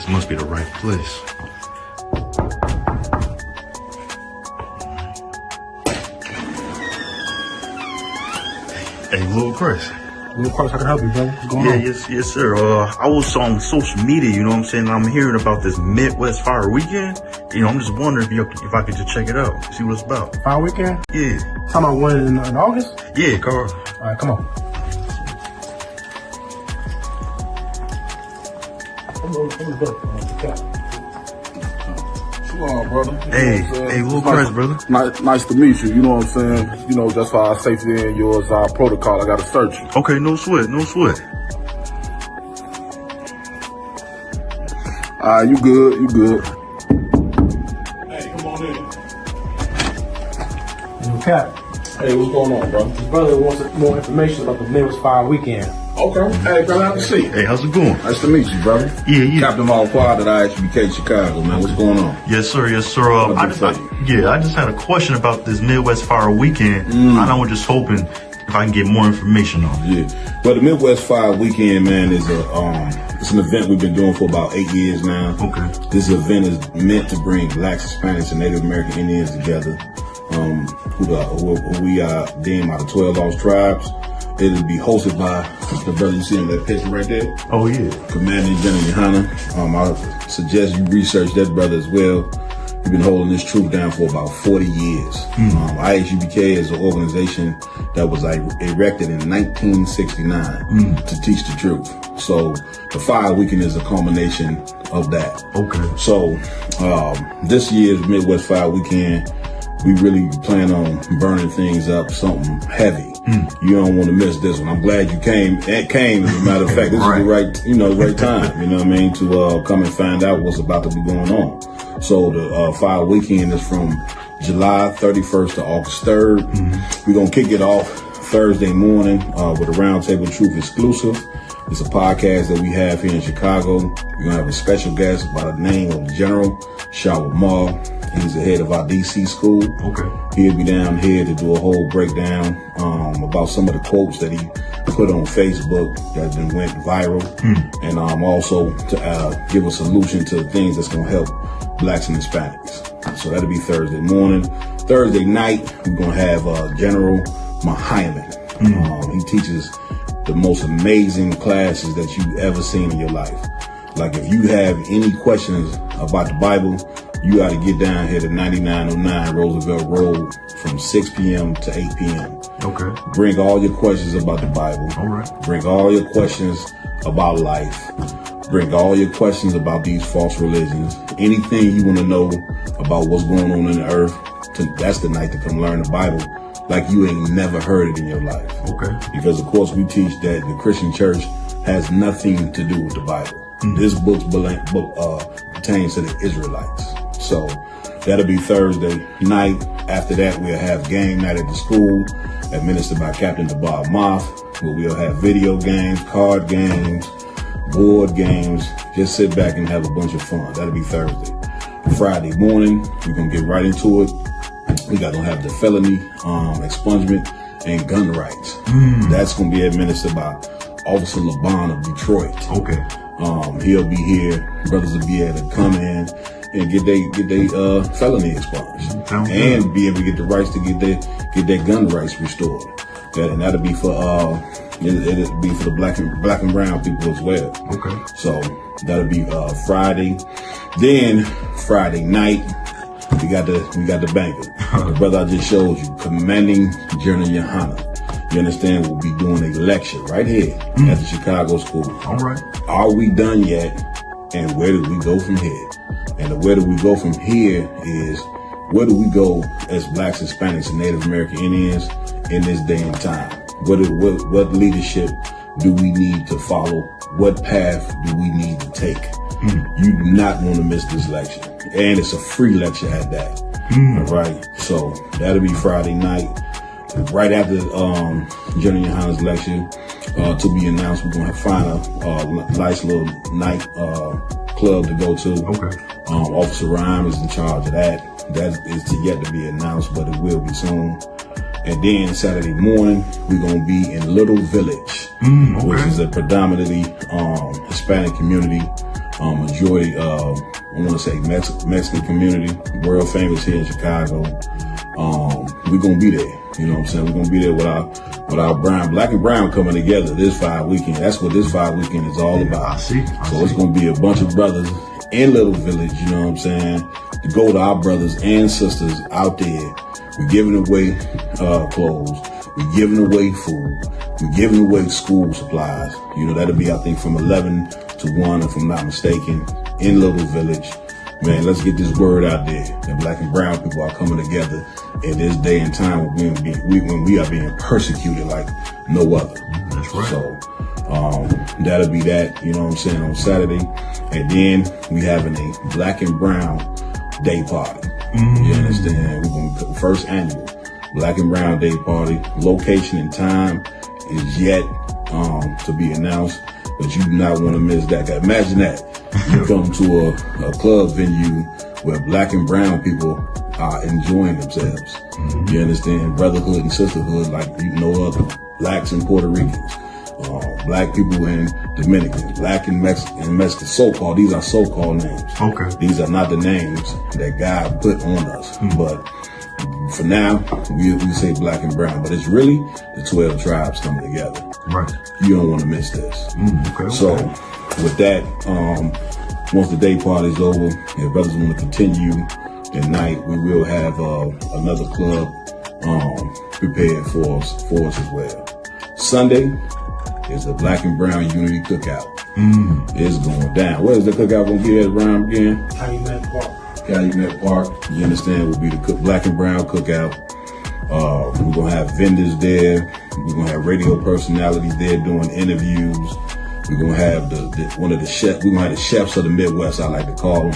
This must be the right place. Hey, Lil Chris. Lil Chris, I can help you, brother. What's going on? Yes, sir. I was on social media, you know what I'm saying? I'm hearing about this Midwest Fire Weekend. You know, I'm just wondering if I could just check it out, see what it's about. Fire Weekend? Yeah. Talking about when in August? Yeah, Carl. All right, come on. Come on, brother. Hey, Lil Chris, brother. Nice to meet you. You know what I'm saying? You know, just for our safety and yours, our protocol, I got to search you. Okay, no sweat. All right, you good. Hey, come on in. Yo, Cap. Hey, what's going on, bro? His brother wants more information about the Midwest Fire Weekend. Okay. Hey, brother, have a seat. Hey, how's it going? Nice to meet you, brother. Yeah. Captain All Quad at Isupk, Chicago, man. What's going on? Yes, sir. I just had a question about this Midwest Fire Weekend. And I was just hoping if I can get more information on it. Yeah. Well, the Midwest Fire Weekend, man, is it's an event we've been doing for about 8 years now. Okay. This event is meant to bring Blacks, Hispanics, and Native American Indians together, who we deem out of 12 lost tribes. It'll be hosted by the brother you see in that picture right there. Oh, yeah. Commanding General Yohana. I suggest you research that brother as well. We've been holding this troop down for about 40 years. Isupk is an organization that was erected in 1969 to teach the truth. So the Fire Weekend is a culmination of that. Okay. So this year's Midwest Fire Weekend, we really plan on burning things up, something heavy. You don't want to miss this one. I'm glad you came. As a matter of fact, this is the right time. You know what I mean, to come and find out what's about to be going on. So the Fire Weekend is from July 31st to August 3rd. We're gonna kick it off Thursday morning with a Roundtable Truth exclusive. It's a podcast that we have here in Chicago. We're gonna have a special guest by the name of General Shaw. He's the head of our DC school. Okay. He'll be down here to do a whole breakdown about some of the quotes that he put on Facebook that then went viral, and also to give a solution to things that's going to help Blacks and Hispanics. So that'll be Thursday morning. Thursday night, we're going to have General Muhammad. He teaches the most amazing classes that you've ever seen in your life. Like if you have any questions about the Bible, you got to get down here to 9909 Roosevelt Road from 6 p.m. to 8 p.m. Okay. Bring all your questions about the Bible. All right. Bring all your questions about life. Bring all your questions about these false religions. Anything you want to know about what's going on in the earth, that's the night to come learn the Bible like you ain't never heard it in your life. Okay. Because, of course, we teach that the Christian church has nothing to do with the Bible. This book pertains to the Israelites. So that'll be Thursday night. After that, we'll have game night at the school, administered by Captain Bob Moff, where we'll have video games, card games, board games. Just sit back and have a bunch of fun. That'll be Thursday. Friday morning, we're going to get right into it. We're going to have the felony expungement and gun rights. That's going to be administered by Officer LeBon of Detroit. Okay. He'll be here. Brothers will be able to come in and get their felony expunged, and be able to get the rights to get their gun rights restored. That'll be for it'll be for the black and brown people as well. Okay. So that'll be Friday. Then Friday night, we got the banquet. The brother I just showed you, Commanding General Yohana. You understand? We'll be doing a lecture right here at the Chicago school. All right. Are we done yet? And where do we go from here? And the where do we go from here is where do we go as Blacks, Hispanics, and Native American Indians in this day and time? What leadership do we need to follow? What path do we need to take? You do not want to miss this lecture. And it's a free lecture at that. All right. So that'll be Friday night. Right after General Yohana's lecture, to be announced, we're going to find a nice little night club to go to. Okay. Officer Rhyme is in charge of that. That is yet to be announced, but it will be soon. And then Saturday morning, we're going to be in Little Village, which is a predominantly Hispanic community Majority, I want to say Mexican community, world famous here in Chicago. We're gonna be there. You know what I'm saying? We're gonna be there with our black and brown coming together this Fire Weekend. That's what this Fire Weekend is all about. I see. It's gonna be a bunch of brothers in Little Village, you know what I'm saying, to go to our brothers and sisters out there. We're giving away clothes. We're giving away food. We're giving away school supplies. You know, that'll be, I think, from 11 to 1, if I'm not mistaken, in Little Village. Man, let's get this word out there that black and brown people are coming together in this day and time when we are being persecuted like no other. That's right. So that'll be that, you know what I'm saying, on Saturday. And then we having a black and brown day party. You understand? We're going to first annual Black and Brown Day Party. Location and time is yet to be announced, but you do not want to miss that. Imagine that. You come to a club venue where black and brown people are enjoying themselves. You understand? Brotherhood and sisterhood like you know other. Blacks and Puerto Ricans. Black people and Dominicans, black and Mexican, so-called. These are so-called names. Okay. These are not the names that God put on us. But for now, we say black and brown. But it's really the 12 tribes coming together. Right. You don't want to miss this. Okay. So with that, once the day party's over, if brothers want to continue at night, we will have another club prepared for us as well. Sunday is the Black and Brown Unity Cookout. It's going down. Where is the cookout going to be at, Ryan, again? Calumet Park. Calumet Park. You understand, will be the Black and Brown Cookout. We're going to have vendors there. We're going to have radio personalities there doing interviews. We're going to have one of the chefs. We're going to have the chefs of the Midwest, I like to call them.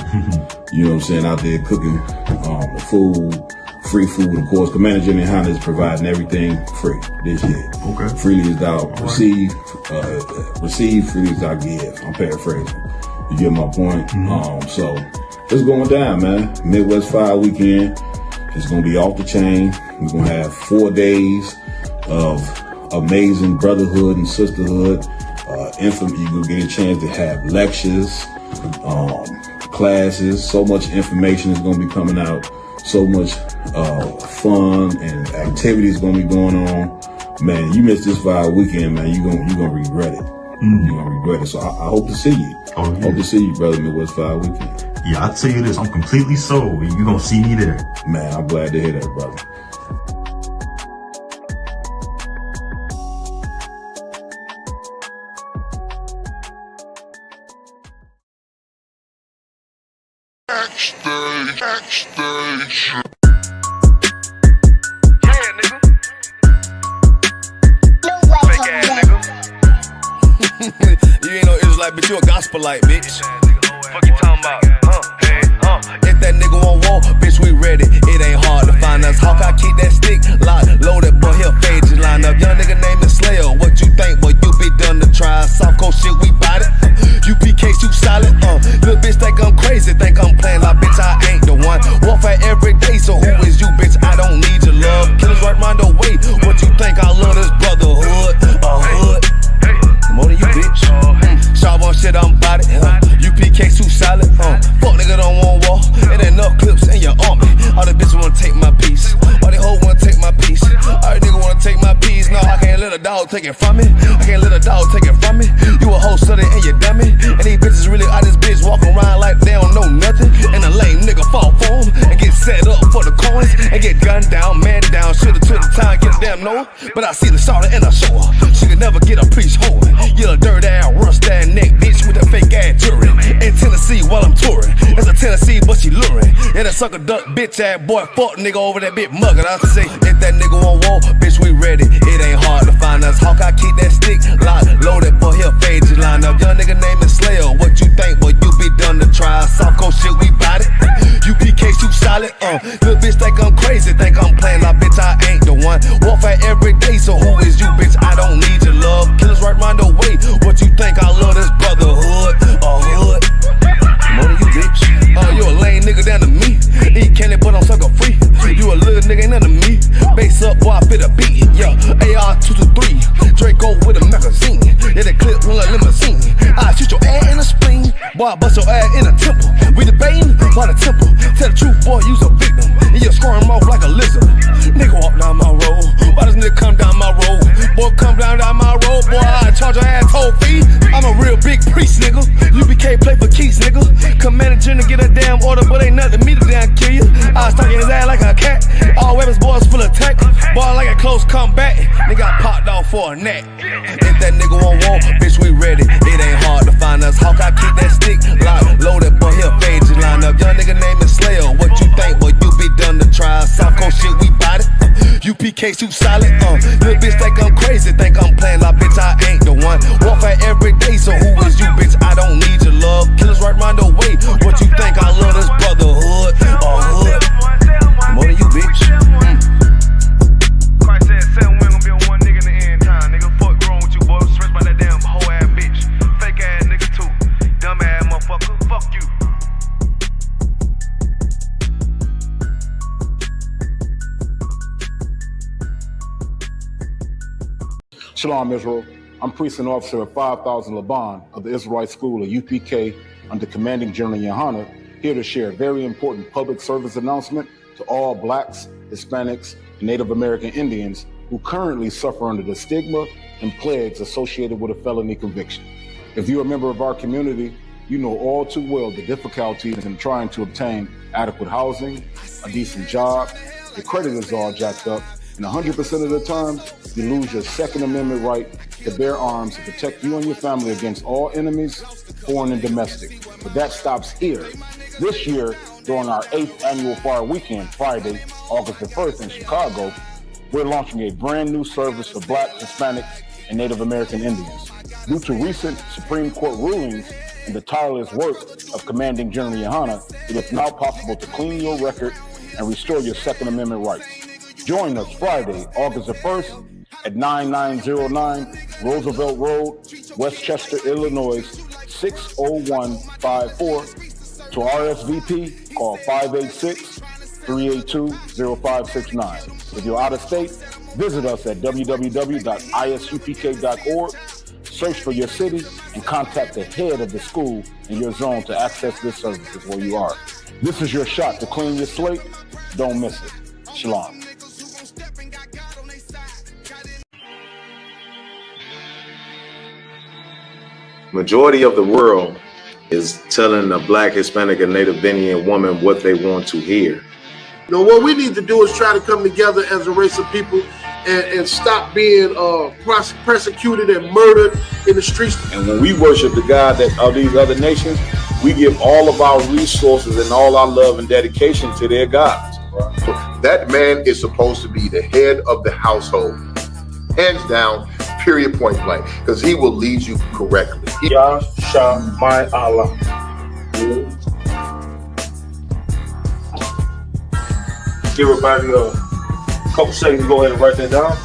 You know what I'm saying, out there cooking the food. Free food, of course. Commander Jimmy Honda is providing everything free this year. Okay. Freely is thou receive, freely is thou give. I'm paraphrasing. You get my point? So it's going down, man. Midwest Fire Weekend. It's going to be off the chain. We're going to have 4 days of amazing brotherhood and sisterhood. You're going to get a chance to have lectures, classes. So much information is going to be coming out. So much fun and activities going to be going on. Man, you miss this Fire Weekend, man, you're gonna regret it. You're gonna regret it. So I hope to see you. Oh, yeah. Hope to see you, brother, Midwest Fire Weekend. Yeah, I'll tell you this, I'm completely sold. You're gonna see me there. Man, I'm glad to hear that, brother. Backstage. You ain't no Israelite, bitch, you a gospelite, bitch. Fuck you talking about? If that nigga won't walk, bitch, we ready. It ain't hard to find us. Hawk, I keep that stick locked, loaded, boy, he'll fade you line up. Young nigga named the Slayer. What you think, boy? You be done to try. Soft coast shit, we bout it. UPK, you solid. Little bitch think I'm crazy, think I'm playing like bitch, I ain't the one. Warfare every day, so who is you, bitch? I don't need your love. Killers right round the way. What you think? I love this brotherhood, a hood. More than you, bitch. Sharp on shit, I'm bout it. UPK too solid. Fuck nigga don't want war. It ain't enough clips in your army. All the bitches wanna take my piece. All the hoes wanna take my piece. All the niggas wanna take my piece. No, I can't let a dog take it from me. I can't let a dog take it from me. You a hoe study and you dummy. And these bitches really out this bitch walking around like they don't know nothing. And a lame nigga fall for them and get set up for the coins and get gunned down, man down. Should've took the time, get a damn no. But I see the starter and I show her. She could never get a preach hoe. You a dirt ass, rust ass neck bitch with a fake ass jury. In Tennessee while I'm touring. It's a Tennessee, but she luring. Yeah, that sucker duck bitch ass boy, fuck nigga over that bitch muggin'. I say, if that nigga won't walk, bitch, we ready. It ain't hard to find us. Hawk, I keep that stick locked, loaded, boy, he'll fade you line up. Young nigga named the Slayer. What you think, boy? You be done to try. Soft coast shit, we bout it. UPK, you solid. Little bitch think I'm crazy, think I'm playing like bitch, I ain't the one. Warfare every day, so who is you, bitch? I don't need your love. Killers right round the way. What you think? I love this brotherhood, a hood. More than you, bitch. You a lame nigga down to me. Eat candy, but I'm sucker free. You a little nigga, ain't nothing to me. Base up, boy, I fit a beat. Yeah, AR-223. Draco with a magazine. Yeah, that clip run like limousine. I shoot your ass in the spleen. Boy, I bust your ass in a temple. We debating by the temple. Tell the truth, boy, you's a victim. And you're squirming off like a lizard. Nigga walk down my road. Why does nigga come down my road? Boy, come down my road. Boy, I charge your ass toll fee. I'm a real big priest, nigga. UBK play for keys, nigga. Commanding General get a damn order, but ain't nothing me to damn kill you. I stuck in his ass like a cat. All weapons, boys full of tech. Boy, like a close combat. Nigga got popped off for a neck. If that nigga won't walk, bitch, we ready. It ain't hard to find us. Hawk, I keep that stick locked, loaded, boy, he'll fade you line up. Young nigga name is Slayer. What you think, boy? You be done to try. South Coast shit, we bout it. UPK too solid. Little bitch think I'm crazy, think I'm playing like bitch, I ain't the one. Warfare every day, so who is you, bitch? I don't need your love. Killers right round the way. What you think? I love this brotherhood or hood? More than you, bitch. Christ said 7 women gon' be on one nigga in the end time. Nigga, fuck wrong with you, boy? Stressed by that damn hoe ass bitch. Fake ass nigga too. Dumb ass motherfucker. Fuck you. Shalom, Israel. I'm Precinct Officer at 5000 Laban of the Israelite School of UPK under Commanding General Yohana, here to share a very important public service announcement to all Blacks, Hispanics, and Native American Indians who currently suffer under the stigma and plagues associated with a felony conviction. If you're a member of our community, you know all too well the difficulties in trying to obtain adequate housing, a decent job, your credit is all jacked up, and 100% of the time, you lose your Second Amendment right to bear arms to protect you and your family against all enemies, foreign and domestic. But that stops here. This year, during our 8th annual Fire Weekend, Friday, August the 1st in Chicago, we're launching a brand new service for Black, Hispanics, and Native American Indians. Due to recent Supreme Court rulings and the tireless work of Commanding General Yohana, it is now possible to clean your record and restore your Second Amendment rights. Join us Friday, August the 1st at 9909 Roosevelt Road, Westchester, Illinois, 60154. To RSVP, call 586-382-0569. If you're out of state, visit us at www.isupk.org, search for your city, and contact the head of the school in your zone to access this services where you are. This is your shot to clean your slate. Don't miss it. Shalom. Majority of the world is telling a Black, Hispanic, and Native Indian woman what they want to hear. You know, what we need to do is try to come together as a race of people and stop being persecuted and murdered in the streets. And when we worship the God that of these other nations, we give all of our resources and all our love and dedication to their gods. That man is supposed to be the head of the household, hands down, period, point blank, because he will lead you correctly. Yasha my Allah. Give everybody a couple seconds to go ahead and write that down.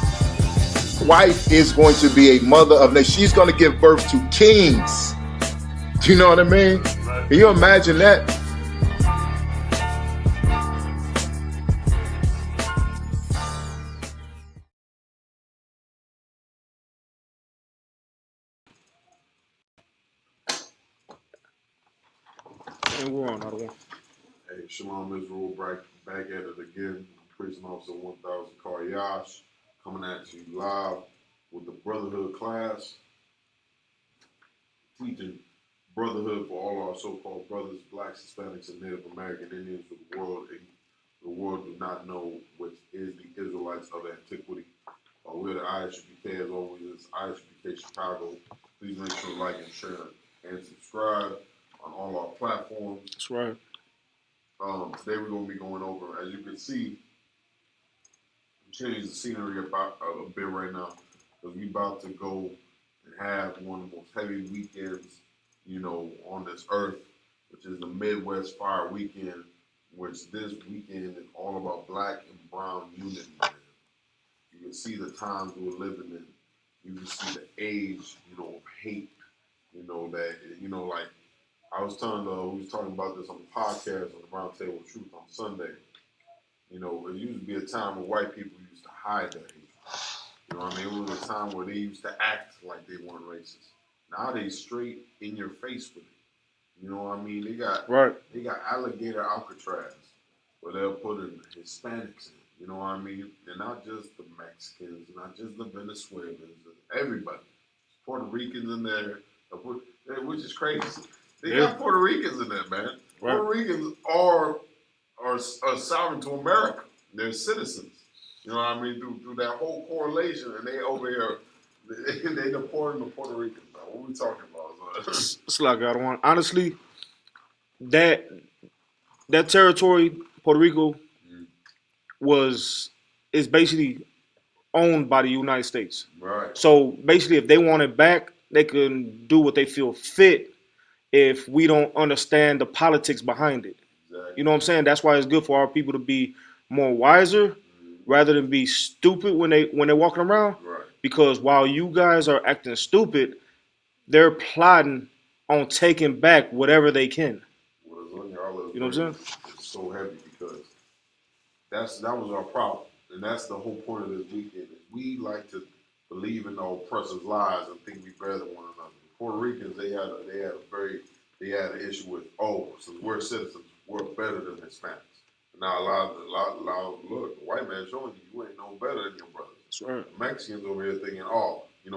Wife is going to be a mother of nations. She's going to give birth to kings. Do you know what I mean? Can you imagine that? And we're on another one. Hey, Shalom Israel, back at it again. Prison Officer 1000 Karyash coming at you live with the Brotherhood class. Teaching Brotherhood for all our so-called brothers, Blacks, Hispanics, and Native American Indians for the world. The world do not know which is the Israelites of antiquity. We're the Isupk, as always. It's Isupk Chicago. Please make sure to like and share and subscribe on all our platforms. That's right. Today we're going to be going over, as you can see, change the scenery about a bit right now, because we about to go and have one of the most heavy weekends, you know, on this earth, which is the Midwest Fire Weekend, which this weekend is all about Black and brown unity. Man. You can see the times we're living in. You can see the age, you know, of hate. You know that, you know, like I was telling, we was talking about this on the podcast on the Round Table of Truth on Sunday. You know, it used to be a time where white people used to hide that hatred. You know what I mean? It was a time where they used to act like they weren't racist. Now they straight in your face with it. You know what I mean? They got alligator Alcatraz where they're putting Hispanics in. You know what I mean? They're not just the Mexicans, not just the Venezuelans, everybody. Puerto Ricans in there, which is crazy. They got Puerto Ricans in there, man. Right. Puerto Ricans are sovereign to America. They're citizens. You know what I mean? Through that whole correlation, and they over here, they deporting the Puerto Ricans. What are we talking about? It's like I don't want. Honestly, that territory, Puerto Rico, is basically owned by the United States. Right. So basically, if they want it back, they can do what they feel fit. If we don't understand the politics behind it, exactly. You know what I'm saying? That's why it's good for our people to be more wiser, rather than be stupid when they're walking around. Right. Because while you guys are acting stupid, they're plotting on taking back whatever they can. Well, you know what I'm saying? It's so heavy because that was our problem, and that's the whole point of this weekend. Is we like to believe in the oppressors' lies and think we better than one another. The Puerto Ricans, they had an issue with, since we're citizens, we're better than Hispanics. Now a lot look, the white man showing you ain't no better than your brothers. That's right. The Mexicans over here thinking,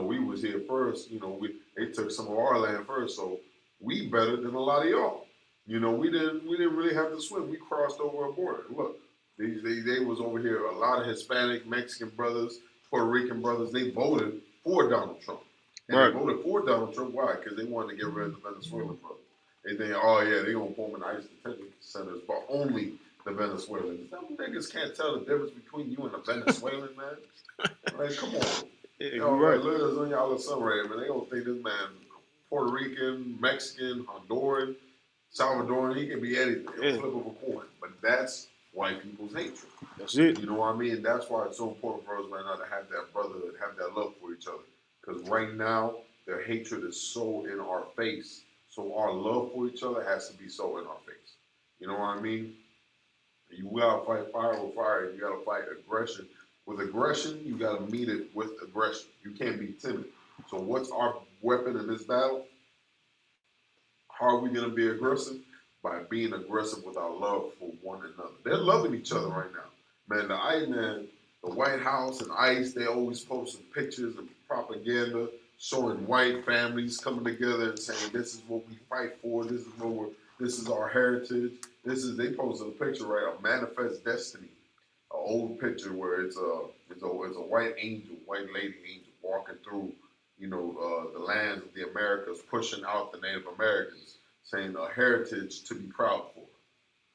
we was here first. They took some of our land first, so we better than a lot of y'all. We didn't really have to swim. We crossed over a border. Look, they was over here. A lot of Hispanic, Mexican brothers, Puerto Rican brothers. They voted for Donald Trump. And they voted for Donald Trump. Why? Because they wanted to get rid of the Venezuelan brothers. They think, they're gonna put them in ICE detention centers, but only the Venezuelans. Them niggas can't tell the difference between you and a Venezuelan, man. Like, come on. Right. Look at on y'all son right, man. They don't think this man Puerto Rican, Mexican, Honduran, Salvadoran, he can be anything. A flip of a coin. But that's white people's hatred. That's it. You know what I mean? That's why it's so important for us right now to have that brotherhood, have that love for each other. Because right now, their hatred is so in our face. So our love for each other has to be so in our face. You know what I mean? You gotta fight fire with fire. You gotta fight aggression. With aggression, you gotta meet it with aggression. You can't be timid. So what's our weapon in this battle? How are we gonna be aggressive? By being aggressive with our love for one another. They're loving each other right now. Man, the White House and ICE, they always posting pictures and propaganda showing white families coming together and saying, this is what we fight for, this is our heritage. They posted a picture, right, of Manifest Destiny, an old picture where it's a white lady angel walking through, the lands of the Americas, pushing out the Native Americans, saying a heritage to be proud for.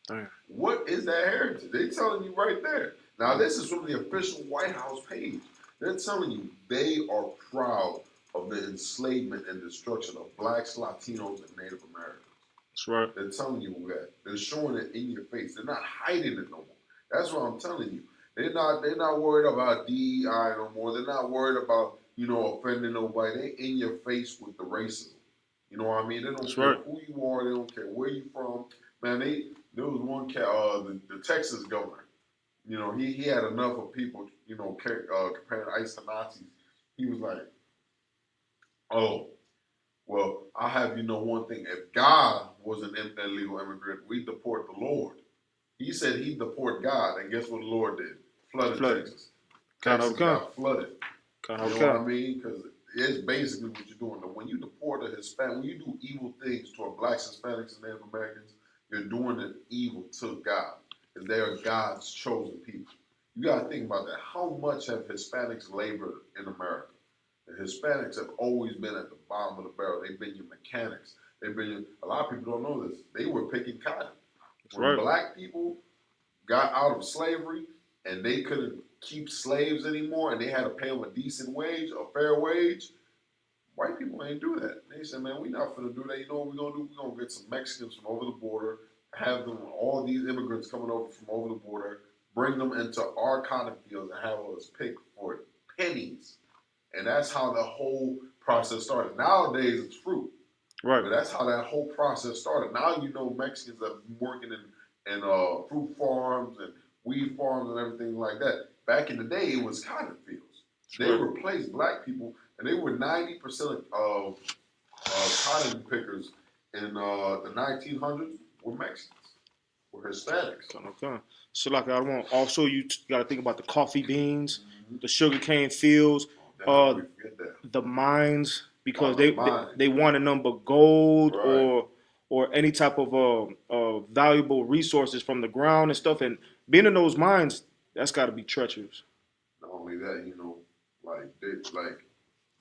Damn. What is that heritage? They're telling you right there. Now, this is from the official White House page. They're telling you they are proud of the enslavement and destruction of blacks, Latinos, and Native Americans. That's right. They're telling you that. They're showing it in your face. They're not hiding it no more. That's what I'm telling you. They're not worried about DEI no more. They're not worried about, offending nobody. They in your face with the racism. You know what I mean? They don't care who you are. They don't care where you from. Man, there was one cat, the Texas governor. He had enough of people, comparing ICE to Nazis. He was like, well, I'll have you know one thing. If God was an illegal immigrant, we'd deport the Lord. He said he'd deport God, and guess what the Lord did? Flooded Texas. Texas got flooded. You know what I mean? Because it's basically what you're doing. When you deport a Hispanic, when you do evil things toward blacks, Hispanics, and Native Americans, you're doing an evil to God. Because they are God's chosen people. You got to think about that. How much have Hispanics labored in America? The Hispanics have always been at the bottom of the barrel. They've been your mechanics. A lot of people don't know this. They were picking cotton. When black people got out of slavery and they couldn't keep slaves anymore and they had to pay them a decent wage, a fair wage, white people ain't do that. They said, man, we're not finna do that. You know what we're gonna do? We're gonna get some Mexicans from over the border, have them, all these immigrants coming over from over the border, bring them into our cotton fields and have us pick for pennies. And that's how the whole process started. Nowadays, it's fruit. Right. But that's how that whole process started. Now Mexicans are working in fruit farms and weed farms and everything like that. Back in the day, it was cotton fields. They replaced black people, and they were 90% of cotton pickers in the 1900s were Mexicans, were Hispanics. Okay. So like I want also you got to think about the coffee beans, the sugarcane fields, How we forget that? the mines because The they mines. they wanted nothing but gold Right. or any type of valuable resources from the ground and stuff. And being in those mines, that's got to be treacherous. Not only that, like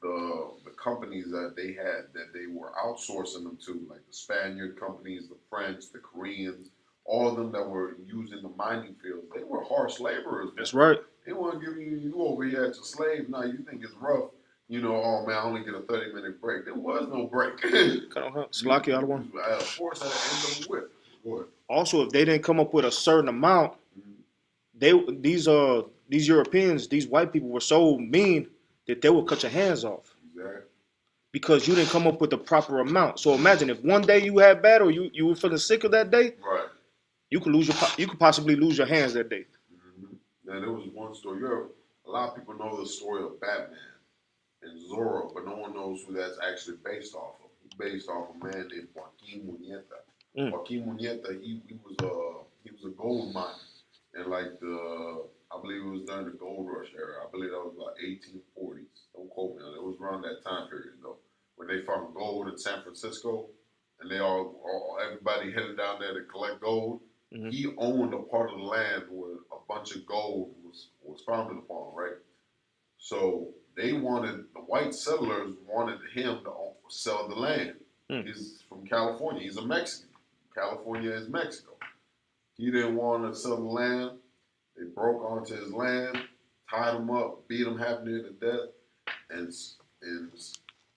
the companies that they had that they were outsourcing them to, like the Spaniard companies, the French, the Koreans, all of them that were using the mining fields, they were harsh laborers. Man. That's right. They weren't giving you over here as a slave. Now you think it's rough. Oh man, I only get a 30-minute break. There was no break. Slacky out of one. Of course, at the end of the whip. What? Also, if they didn't come up with a certain amount, these Europeans, these white people were so mean that they would cut your hands off. Exactly. Because you didn't come up with the proper amount. So imagine if one day you had bad or you were feeling sick of that day, right? You could possibly lose your hands that day. Now there was one story. A lot of people know the story of Batman and Zorro, but no one knows who that's actually based off of. It's based off a man named Joaquin Muñeta. Joaquin Muñeta, he was a gold miner, and I believe it was during the gold rush era. I believe that was about 1840s. Don't quote me on it. It was around that time period though, when they found gold in San Francisco, and they everybody headed down there to collect gold. He owned a part of the land where a bunch of gold was founded upon, right? So the white settlers wanted him to sell the land. He's from California. He's a Mexican. California is Mexico. He didn't want to sell the land. They broke onto his land, tied him up, beat him half near to death, and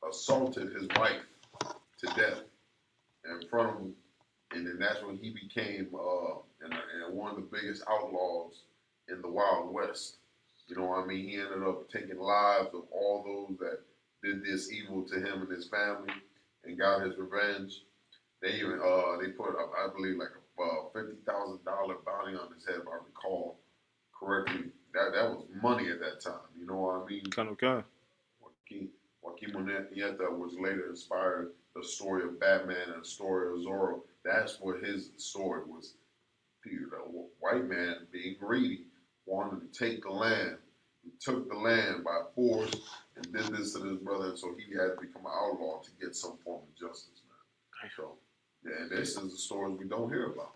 assaulted his wife to death in front of him. And then that's when he became one of the biggest outlaws in the Wild West. You know what I mean? He ended up taking lives of all those that did this evil to him and his family and got his revenge. They even they put up, I believe, like a $50,000 bounty on his head, if I recall correctly. That was money at that time. You know what I mean? Kind of. Joaquin Muñeta was later inspired the story of Batman and the story of Zorro. That's what his story was. Peter, the white man being greedy, wanted to take the land. He took the land by force and did this to his brother, and so he had to become an outlaw to get some form of justice, man. So, yeah, and this is the stories we don't hear about.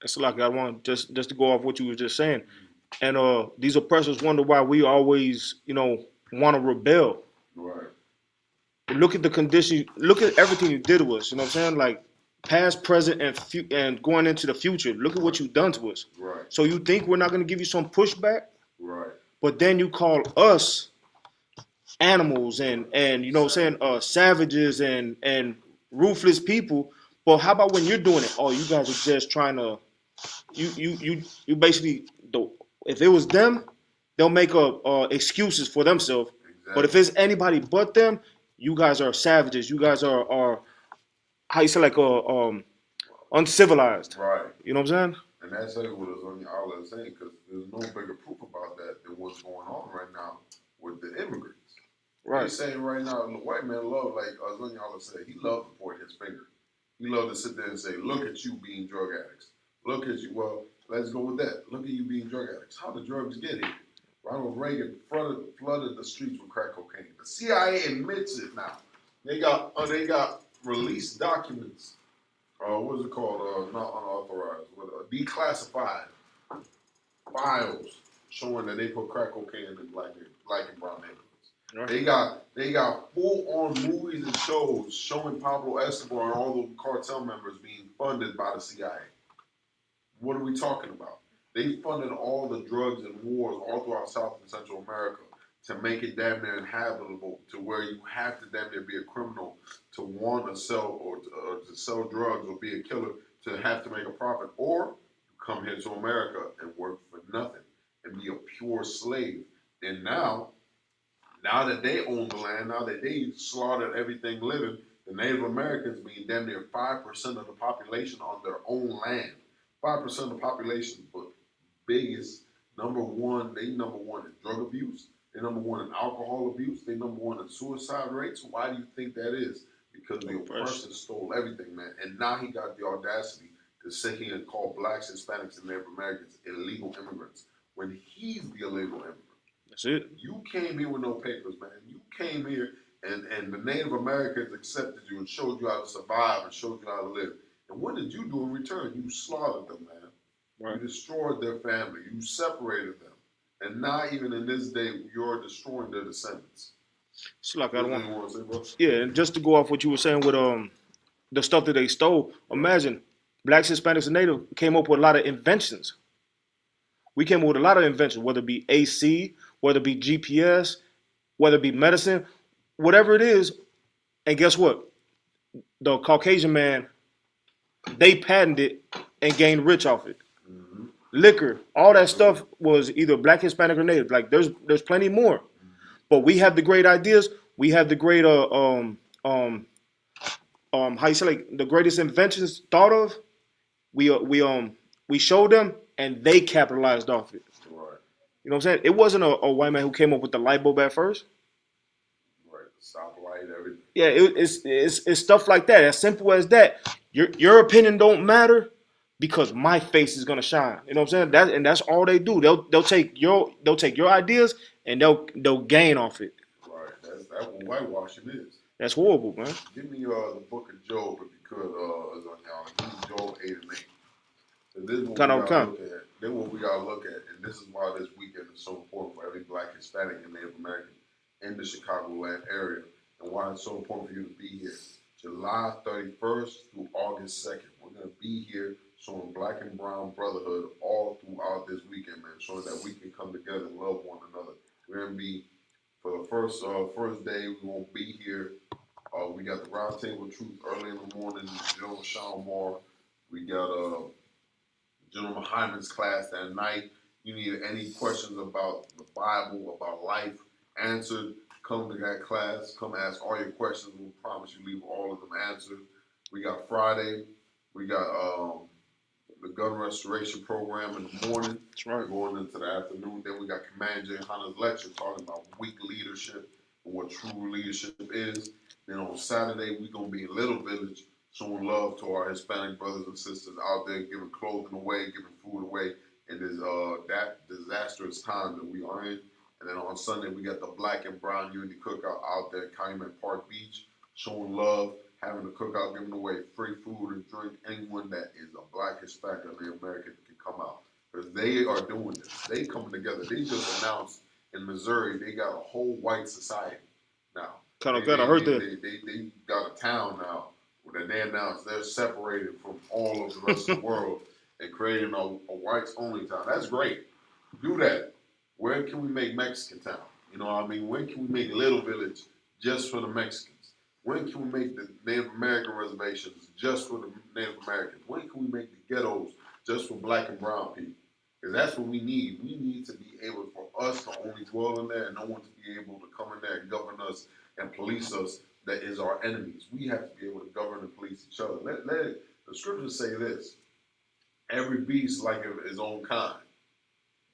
That's like I want just to go off what you were just saying. And these oppressors wonder why we always, want to rebel. Right. Look at the condition. Look at everything you did to us. You know what I'm saying? Like past, present, and going into the future. Look at what you've done to us. Right. So you think we're not going to give you some pushback? Right. But then you call us animals and you know what I'm saying, savages and ruthless people. But how about when you're doing it? Oh, you guys are just trying to. You basically. If it was them, they'll make excuses for themselves. Exactly. But if it's anybody but them, you guys are savages. You guys are how you say uncivilized. Right. You know what I'm saying? And that's what all is saying, because there's no bigger proof about that than what's going on right now with the immigrants. Right. They're saying right now, the white man love, like Azanya said, he loved to point his finger. He loved to sit there and say, look at you being drug addicts. Look at you. Well, let's go with that. Look at you being drug addicts. How did drugs get here? Ronald Reagan flooded the streets with crack cocaine. The CIA admits it now. They got released documents. What is it called? Not unauthorized. Declassified files showing that they put crack cocaine in black and brown neighborhoods. Right. They got full-on movies and shows showing Pablo Escobar and all those cartel members being funded by the CIA. What are we talking about? They funded all the drugs and wars all throughout South and Central America to make it damn near inhabitable, to where you have to damn near be a criminal to want to sell or to sell drugs or be a killer to have to make a profit, or you come here to America and work for nothing and be a pure slave. And now that they own the land, now that they slaughtered everything living, the Native Americans being damn near 5% of the population on their own land. 5% of the population, but biggest number one in drug abuse. They're number one in alcohol abuse. They're number one in suicide rates. Why do you think that is? because the oppressor stole everything, man. And now he got the audacity to sit here and call blacks, Hispanics, and Native Americans illegal immigrants when he's the illegal immigrant. That's it. You came here with no papers, man. You came here and the Native Americans accepted you and showed you how to survive and showed you how to live. And what did you do in return? You slaughtered them, man. Right. You destroyed their family. You separated them. And now, even in this day, you're destroying their descendants. It's like I don't Anything you want to say, bro? Yeah, and just to go off what you were saying with the stuff that they stole, imagine blacks, Hispanics, and Native came up with a lot of inventions. We came up with a lot of inventions, whether it be AC, whether it be GPS, whether it be medicine, whatever it is. And guess what? The Caucasian man, they patented it and gained rich off it. Mm-hmm. Liquor, all that stuff was either black, Hispanic, or Native. Like there's plenty more. But we have the great ideas. We have the great how you say, like, the greatest inventions thought of. We showed them and they capitalized off it. Right. You know what I'm saying? It wasn't a white man who came up with the light bulb at first. Right. Stoplight, everything. Yeah, it's stuff like that. As simple as that. Your opinion don't matter because my face is gonna shine. You know what I'm saying? That's all they do. They'll take your ideas and they'll gain off it. Right. That's what whitewashing is. That's horrible, man. Give me the book of Job if you could, Give me Job 8 and 8. So this is what we gotta look at. This is what we gotta look at, and this is why this weekend is so important for every black, Hispanic, and Native American in the Chicagoland area, and why it's so important for you to be here. July 31st through August 2nd. We're gonna be here showing Black and Brown Brotherhood all throughout this weekend, man, showing that we can come together and love one another. We're gonna be, for the first day, we won't be here. We got the Round Table of Truth early in the morning. General Sean Moore. We got General Hyman's class that night. You need any questions about the Bible, about life, answered, come to that class. Come ask all your questions. We'll promise you leave all of them answered. We got Friday. We got the gun restoration program in the morning. That's right. Going into the afternoon. Then we got Command Jay Hunter's lecture talking about weak leadership and what true leadership is. Then on Saturday, we're going to be in Little Village showing love to our Hispanic brothers and sisters out there, giving clothing away, giving food away in this that disastrous time that we are in. And then on Sunday, we got the Black and Brown Unity Cookout out there at Calumet Park Beach, showing love, having a cookout, giving away free food and drink. Anyone that is a Black, Hispanic, or Native American can come out. Because they are doing this. They coming together. They just announced in Missouri they got a whole white society now. I heard that. They got a town now where they announced they're separated from all of the rest of the world and creating a whites only town. That's great. Do that. Where can we make Mexican town? You know what I mean? When can we make Little Village just for the Mexicans? When can we make the Native American reservations just for the Native Americans? When can we make the ghettos just for Black and Brown people? Because that's what we need. We need to be able for us to only dwell in there and no one to be able to come in there and govern us and police us. That is our enemies. We have to be able to govern and police each other. The scriptures say this: every beast like his own kind.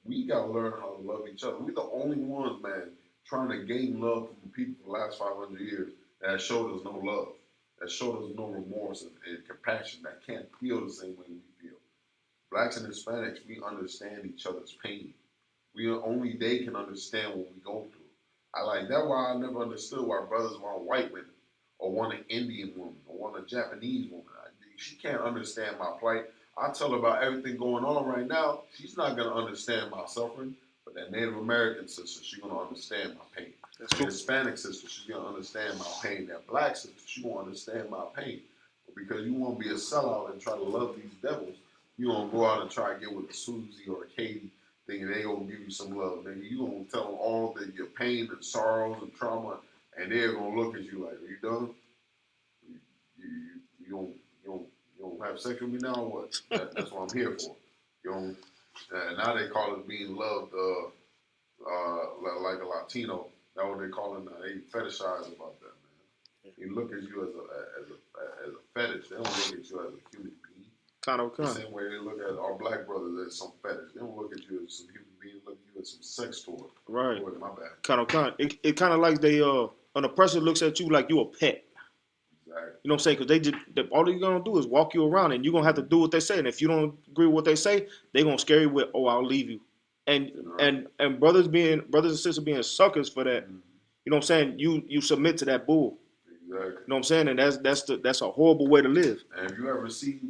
We got to learn how to love each other. We're the only ones, man, trying to gain love from people for the last 500 years that showed us no love, that showed us no remorse and compassion, that can't feel the same way we feel. Blacks and Hispanics, we understand each other's pain. Only they can understand what we go through. That's why I never understood why brothers want white women or want an Indian woman or want a Japanese woman. She can't understand my plight. I tell her about everything going on right now. She's not going to understand my suffering. But that Native American sister, she's going to understand my pain. That Hispanic sister, she's going to understand my pain. That Black sister, she going to understand my pain. But because you want to be a sellout and try to love these devils, you going to go out and try to get with a Susie or a Katie, thinking they going to give you some love. Nigga, you going to tell them all your pain and sorrows and trauma, and they're going to look at you like, are you done? You don't have sex with me now or what? That's what I'm here for. Now they call it being loved like a Latino. That's what they call it now. They fetishize about that, man. They look at you as a fetish. They don't look at you as a human being. The same way they look at our black brothers as some fetish. They don't look at you as some human being. They look at you as some sex toy. Right. My bad. It kind of like they an oppressor looks at you like you a pet. Exactly. You know what I'm saying? Because all they're gonna do is walk you around, and you're gonna have to do what they say. And if you don't agree with what they say, they're gonna scare you with, "Oh, I'll leave you." And brothers and sisters being suckers for that. You know what I'm saying? You submit to that bull. Exactly. You know what I'm saying? And that's a horrible way to live. And if you ever see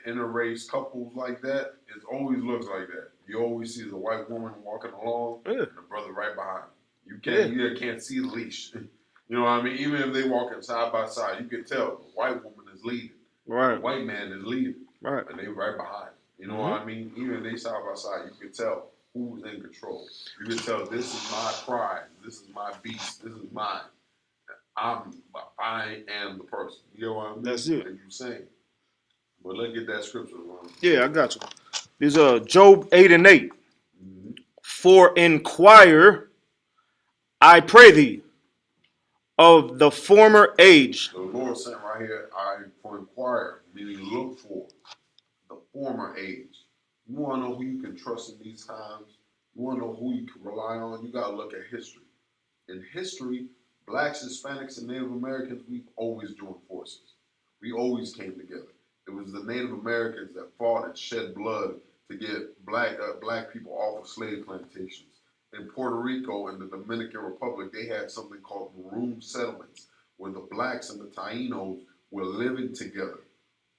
interrace couples like that, it always looks like that. You always see the white woman walking along and the brother right behind. You can't see the leash. You know what I mean? Even if they walking side by side, you can tell the white woman is leading. Right. The white man is leading. Right. And they right behind. You know what I mean? Even if they side by side, you can tell who's in control. You can tell this is my pride. This is my beast. This is mine. I am the person. You know what I mean? That's it. And you saying. But let's get that scripture, man. Yeah, I got you. This is Job 8:8. For inquire, I pray thee, of the former age. The Lord saying right here, for inquire, meaning look for the former age. You want to know who you can trust in these times? You want to know who you can rely on? You got to look at history. In history, blacks, Hispanics, and Native Americans, we've always joined forces. We always came together. It was the Native Americans that fought and shed blood to get black people off of slave plantations. In Puerto Rico and the Dominican Republic, they had something called maroon settlements, where the blacks and the Tainos were living together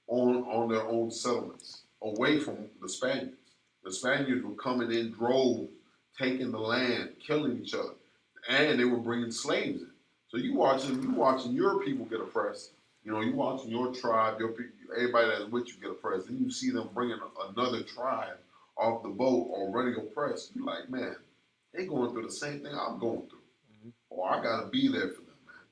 on their own settlements, away from the Spaniards. The Spaniards were coming in droves, taking the land, killing each other, and they were bringing slaves in. So you watching your people get oppressed. You know, you watching your tribe, your people, everybody that's with you get oppressed. Then you see them bringing another tribe off the boat already oppressed. You're like, man, they going through the same thing I'm going through. Or I got to be there for them, man.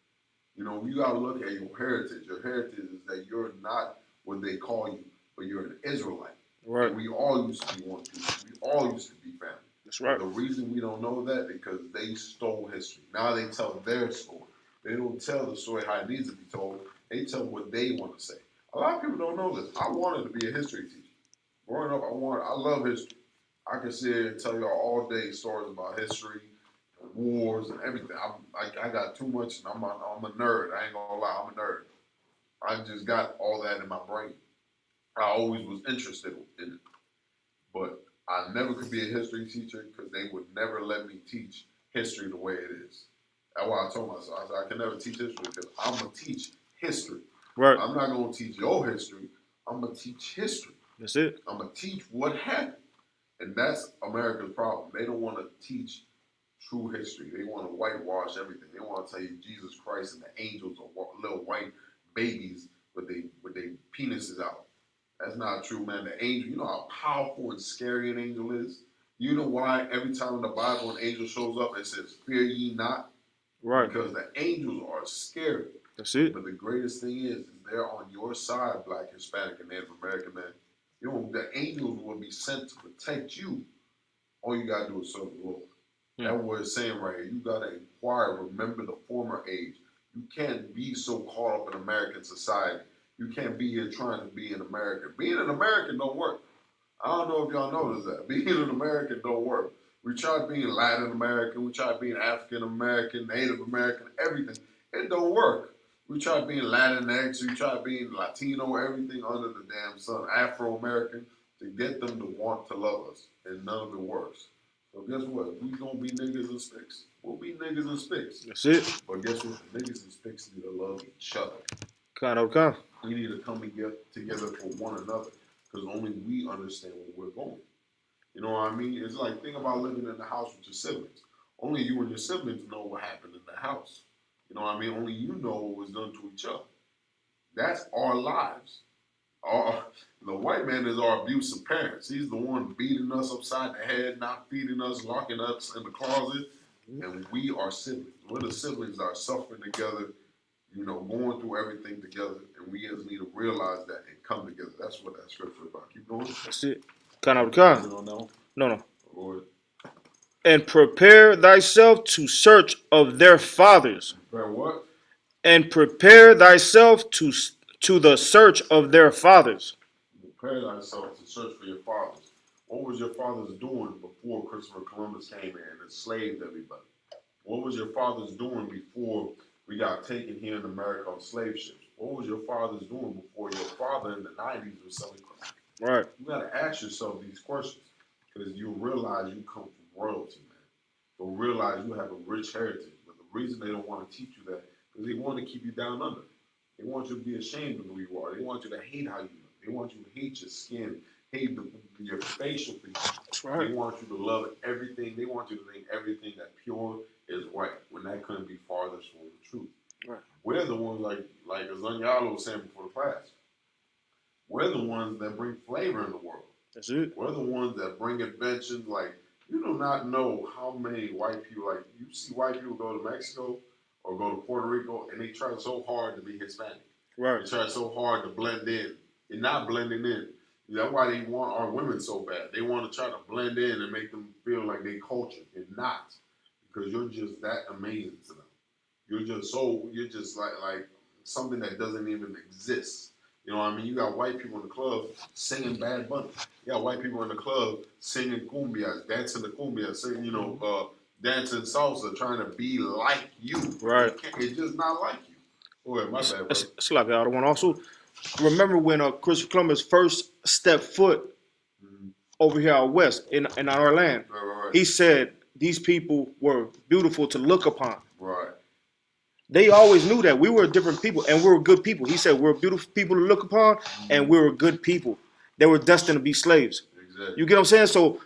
You know, you got to look at your heritage. Your heritage is that you're not what they call you, but you're an Israelite. Right. And we all used to be one people. We all used to be family. That's right. The reason we don't know that because they stole history. Now they tell their story. They don't tell the story how it needs to be told. They tell what they want to say. A lot of people don't know this. I wanted to be a history teacher. Growing up, I love history. I can sit here and tell y'all all day stories about history, and wars, and everything. I got too much, and I'm a nerd. I ain't gonna lie, I'm a nerd. I just got all that in my brain. I always was interested in it, but I never could be a history teacher because they would never let me teach history the way it is. That's why I told myself, I said, I can never teach history because I'm gonna teach history. Right. I'm not gonna teach your history. I'm gonna teach history. That's it. I'm gonna teach what happened. And that's America's problem. They don't want to teach true history. They want to whitewash everything. They want to tell you Jesus Christ and the angels are little white babies with their penises out. That's not true, man. The angel, you know how powerful and scary an angel is? You know why every time in the Bible an angel shows up it says, fear ye not? Right. Because the angels are scary. That's it. But the greatest thing is they're on your side, black, Hispanic, and Native American man. You know, the angels will be sent to protect you. All you gotta do is serve the Lord. That's what it's saying right here. You gotta inquire, remember the former age. You can't be so caught up in American society. You can't be here trying to be an American. Being an American don't work. I don't know if y'all notice that. Being an American don't work. We try being Latin American, we try being African American, Native American, everything. It don't work. We try being Latinx, we try being Latino, everything under the damn sun, Afro-American, to get them to want to love us, and none of it works. So guess what? We gonna be niggas and spicks. We'll be niggas and spicks. That's it. But guess what? The niggas and spicks need to love each other. Kind. We need to come and get together for one another, because only we understand where we're going. You know what I mean? It's like, think about living in the house with your siblings. Only you and your siblings know what happened in the house. You know what I mean? Only you know what was done to each other. That's our lives. The white man is our abusive parents. He's the one beating us upside the head, not feeding us, locking us in the closet. And we are siblings. We're the siblings that are suffering together, you know, going through everything together. And we just need to realize that and come together. That's what that scripture is about. Keep going. That's it. Kind. No. No. And prepare thyself to search of their fathers. Prepare what? And prepare thyself to the search of their fathers. Prepare thyself to search for your fathers. What was your fathers doing before Christopher Columbus came in and enslaved everybody? What was your fathers doing before we got taken here in America on slave ships? What was your fathers doing before your father in the 90s was selling crack? Right. You got to ask yourself these questions because you'll realize you come from royalty, man. You'll realize you have a rich heritage. But the reason they don't want to teach you that is they want to keep you down under. They want you to be ashamed of who you are. They want you to hate how you look. They want you to hate your skin, hate your facial features. That's right. They want you to love everything. They want you to think everything that pure is white when that couldn't be farthest from the truth. Right. We're the ones like Azanyalo was saying before the class. We're the ones that bring flavor in the world. That's it. We're the ones that bring inventions. Like, you do not know how many white people, like, you see white people go to Mexico or go to Puerto Rico and they try so hard to be Hispanic. Right. They try so hard to blend in. They're not blending in. That's why they want our women so bad. They want to try to blend in and make them feel like they cultured. You're not, because you're just that amazing to them. You're just like something that doesn't even exist. You know what I mean? You got white people in the club singing Bad Bunny. You got white people in the club singing cumbias, dancing the cumbias, singing, dancing salsa, trying to be like you. Right. It's just not like you. Go ahead, my bad, bro. It's like the other one also. Remember when Christopher Columbus first stepped foot over here out west in our land? Right. He said these people were beautiful to look upon. Right. They always knew that we were different people and we were good people. He said we're beautiful people to look upon and we were good people. They were destined to be slaves. Exactly. You get what I'm saying? So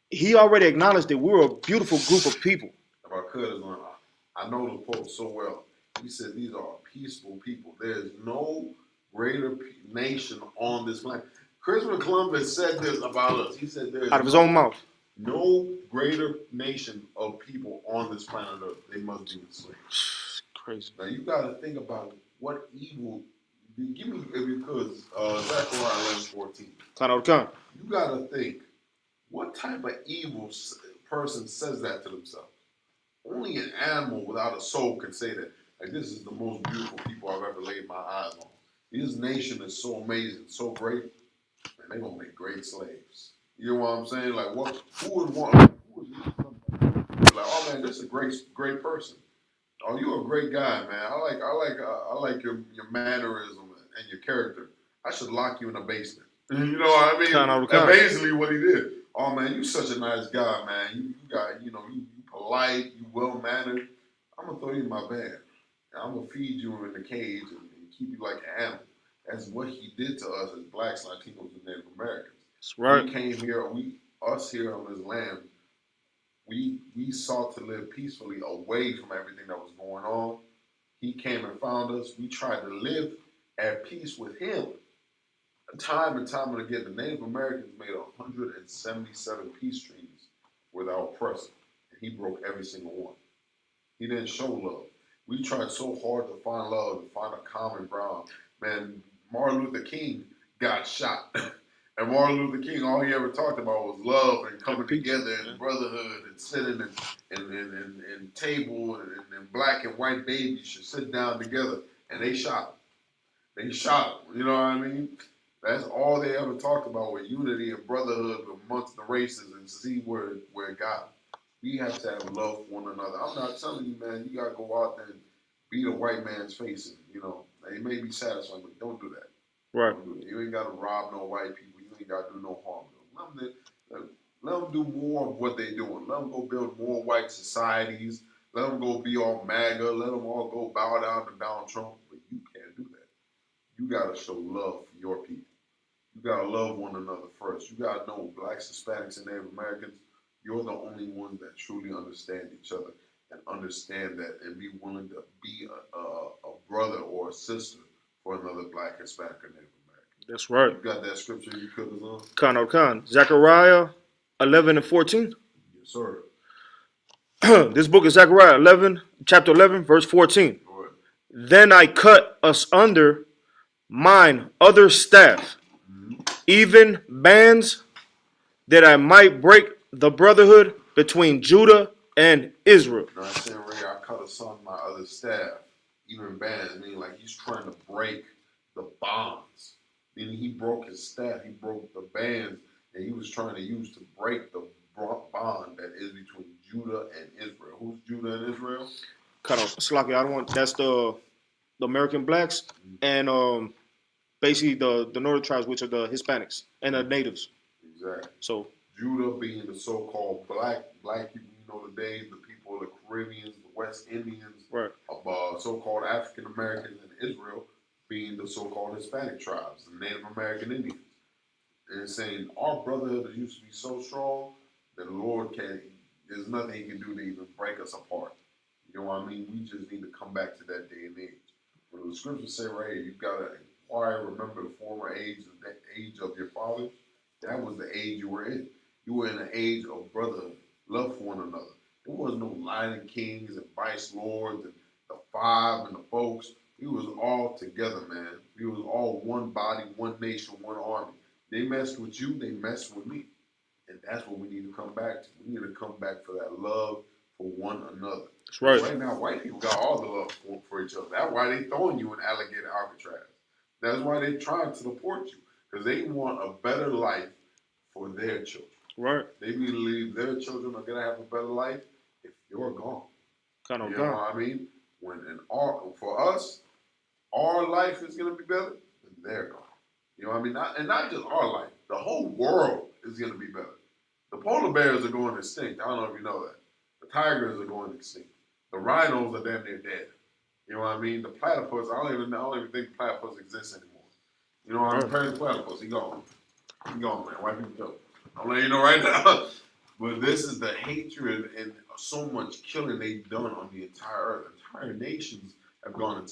he already acknowledged that we were a beautiful group of people. I know the quote so well. He said these are peaceful people. There's no greater nation on this planet. Christopher Columbus said this about us. He said there's out of his own mouth. No greater nation of people on this planet Earth. They must be enslaved. Crazy. Now you got to think about what evil. Give me, if you could, Zechariah 11:14. You got to think what type of evil person says that to themselves. Only an animal without a soul can say that. Like, this is the most beautiful people I've ever laid my eyes on. This nation is so amazing, so great, and they're gonna make great slaves. You know what I'm saying? Like, who would want? Who would like, oh man, this is a great person. Oh, you're a great guy, man. I like your mannerism and your character. I should lock you in a basement. You know what I mean? That's basically what he did. Oh man, you such a nice guy, man. You got, you polite, you well mannered. I'm gonna throw you in my bed. I'm gonna feed you in the cage and keep you like an animal. That's what he did to us as blacks, Latinos, and Native Americans. That's right. We came here, us here on this land, we sought to live peacefully away from everything that was going on. He came and found us. We tried to live at peace with him. Time and time again, the Native Americans made 177 peace treaties with our oppressor. And he broke every single one. He didn't show love. We tried so hard to find love, to find a common ground. Man, Martin Luther King got shot. And Martin Luther King, all he ever talked about was love and coming together and brotherhood and sitting and table and black and white babies should sit down together. And they shot him. They shot him. You know what I mean? That's all they ever talked about with unity and brotherhood amongst the races and see where it got. We have to have love for one another. I'm not telling you, man, you got to go out there and beat a white man's face. And, it may be satisfying, but don't do that. Right. Don't do that. You ain't got to rob no white people. You ain't got to do no harm to them. Let them do more of what they're doing. Let them go build more white societies. Let them go be all MAGA. Let them all go bow down to Donald Trump. But you can't do that. You got to show love for your people. You got to love one another first. You got to know blacks, Hispanics, and Native Americans, you're the only ones that truly understand each other and understand that and be willing to be a brother or a sister for another black, Hispanic, or Native American. That's right. You got that scripture you could have Khan. Zechariah 11:14. Yes, sir. This book is Zechariah chapter 11, verse 14. Then I cut us under mine other staff, even bands, that I might break the brotherhood between Judah and Israel. No, I said, Ray, I cut asunder my other staff, even bands. Meaning, like he's trying to break the bonds. Meaning, he broke his staff, he broke the bands, and he was trying to use to break the bond that is between Judah and Israel. Who's Judah and Israel? Cut off. Slaki, I don't want. That's the the American blacks, and basically the northern tribes, which are the Hispanics and the natives. Exactly. So Judah being the so-called black people, today, the people, the Caribbeans, the West Indians, right, so-called African Americans in Israel being the so-called Hispanic tribes, the Native American Indians. And it's saying our brotherhood used to be so strong that the Lord there's nothing he can do to even break us apart. You know what I mean? We just need to come back to that day and age. When the scriptures say right here, you've got to inquire, remember the former age of your fathers. That was the age you were in. You were in an age of brotherhood, love for one another. There was no lion kings and vice lords and the five and the folks. We was all together, man. We was all one body, one nation, one army. They messed with you, they messed with me. And that's what we need to come back to. We need to come back for that love for one another. That's right. Right now, white people got all the love for each other. That's why they throwing you in alligator Alcatraz. That's why they trying to deport you. Because they want a better life for their children. Right. They believe their children are gonna have a better life if you're gone. Kind of you know what I mean? For us, our life is gonna be better than they're gone. You know what I mean? Not just our life. The whole world is gonna be better. The polar bears are going extinct. I don't know if you know that. The tigers are going extinct. The rhinos are damn near dead. You know what I mean? The platypus, I don't even think the platypus exists anymore. You know what I mean? Where's the platypus? He gone. He gone, man. White people go. I'm letting you know right now. But this is the hatred and so much killing they've done on the entire earth. Entire nations have gone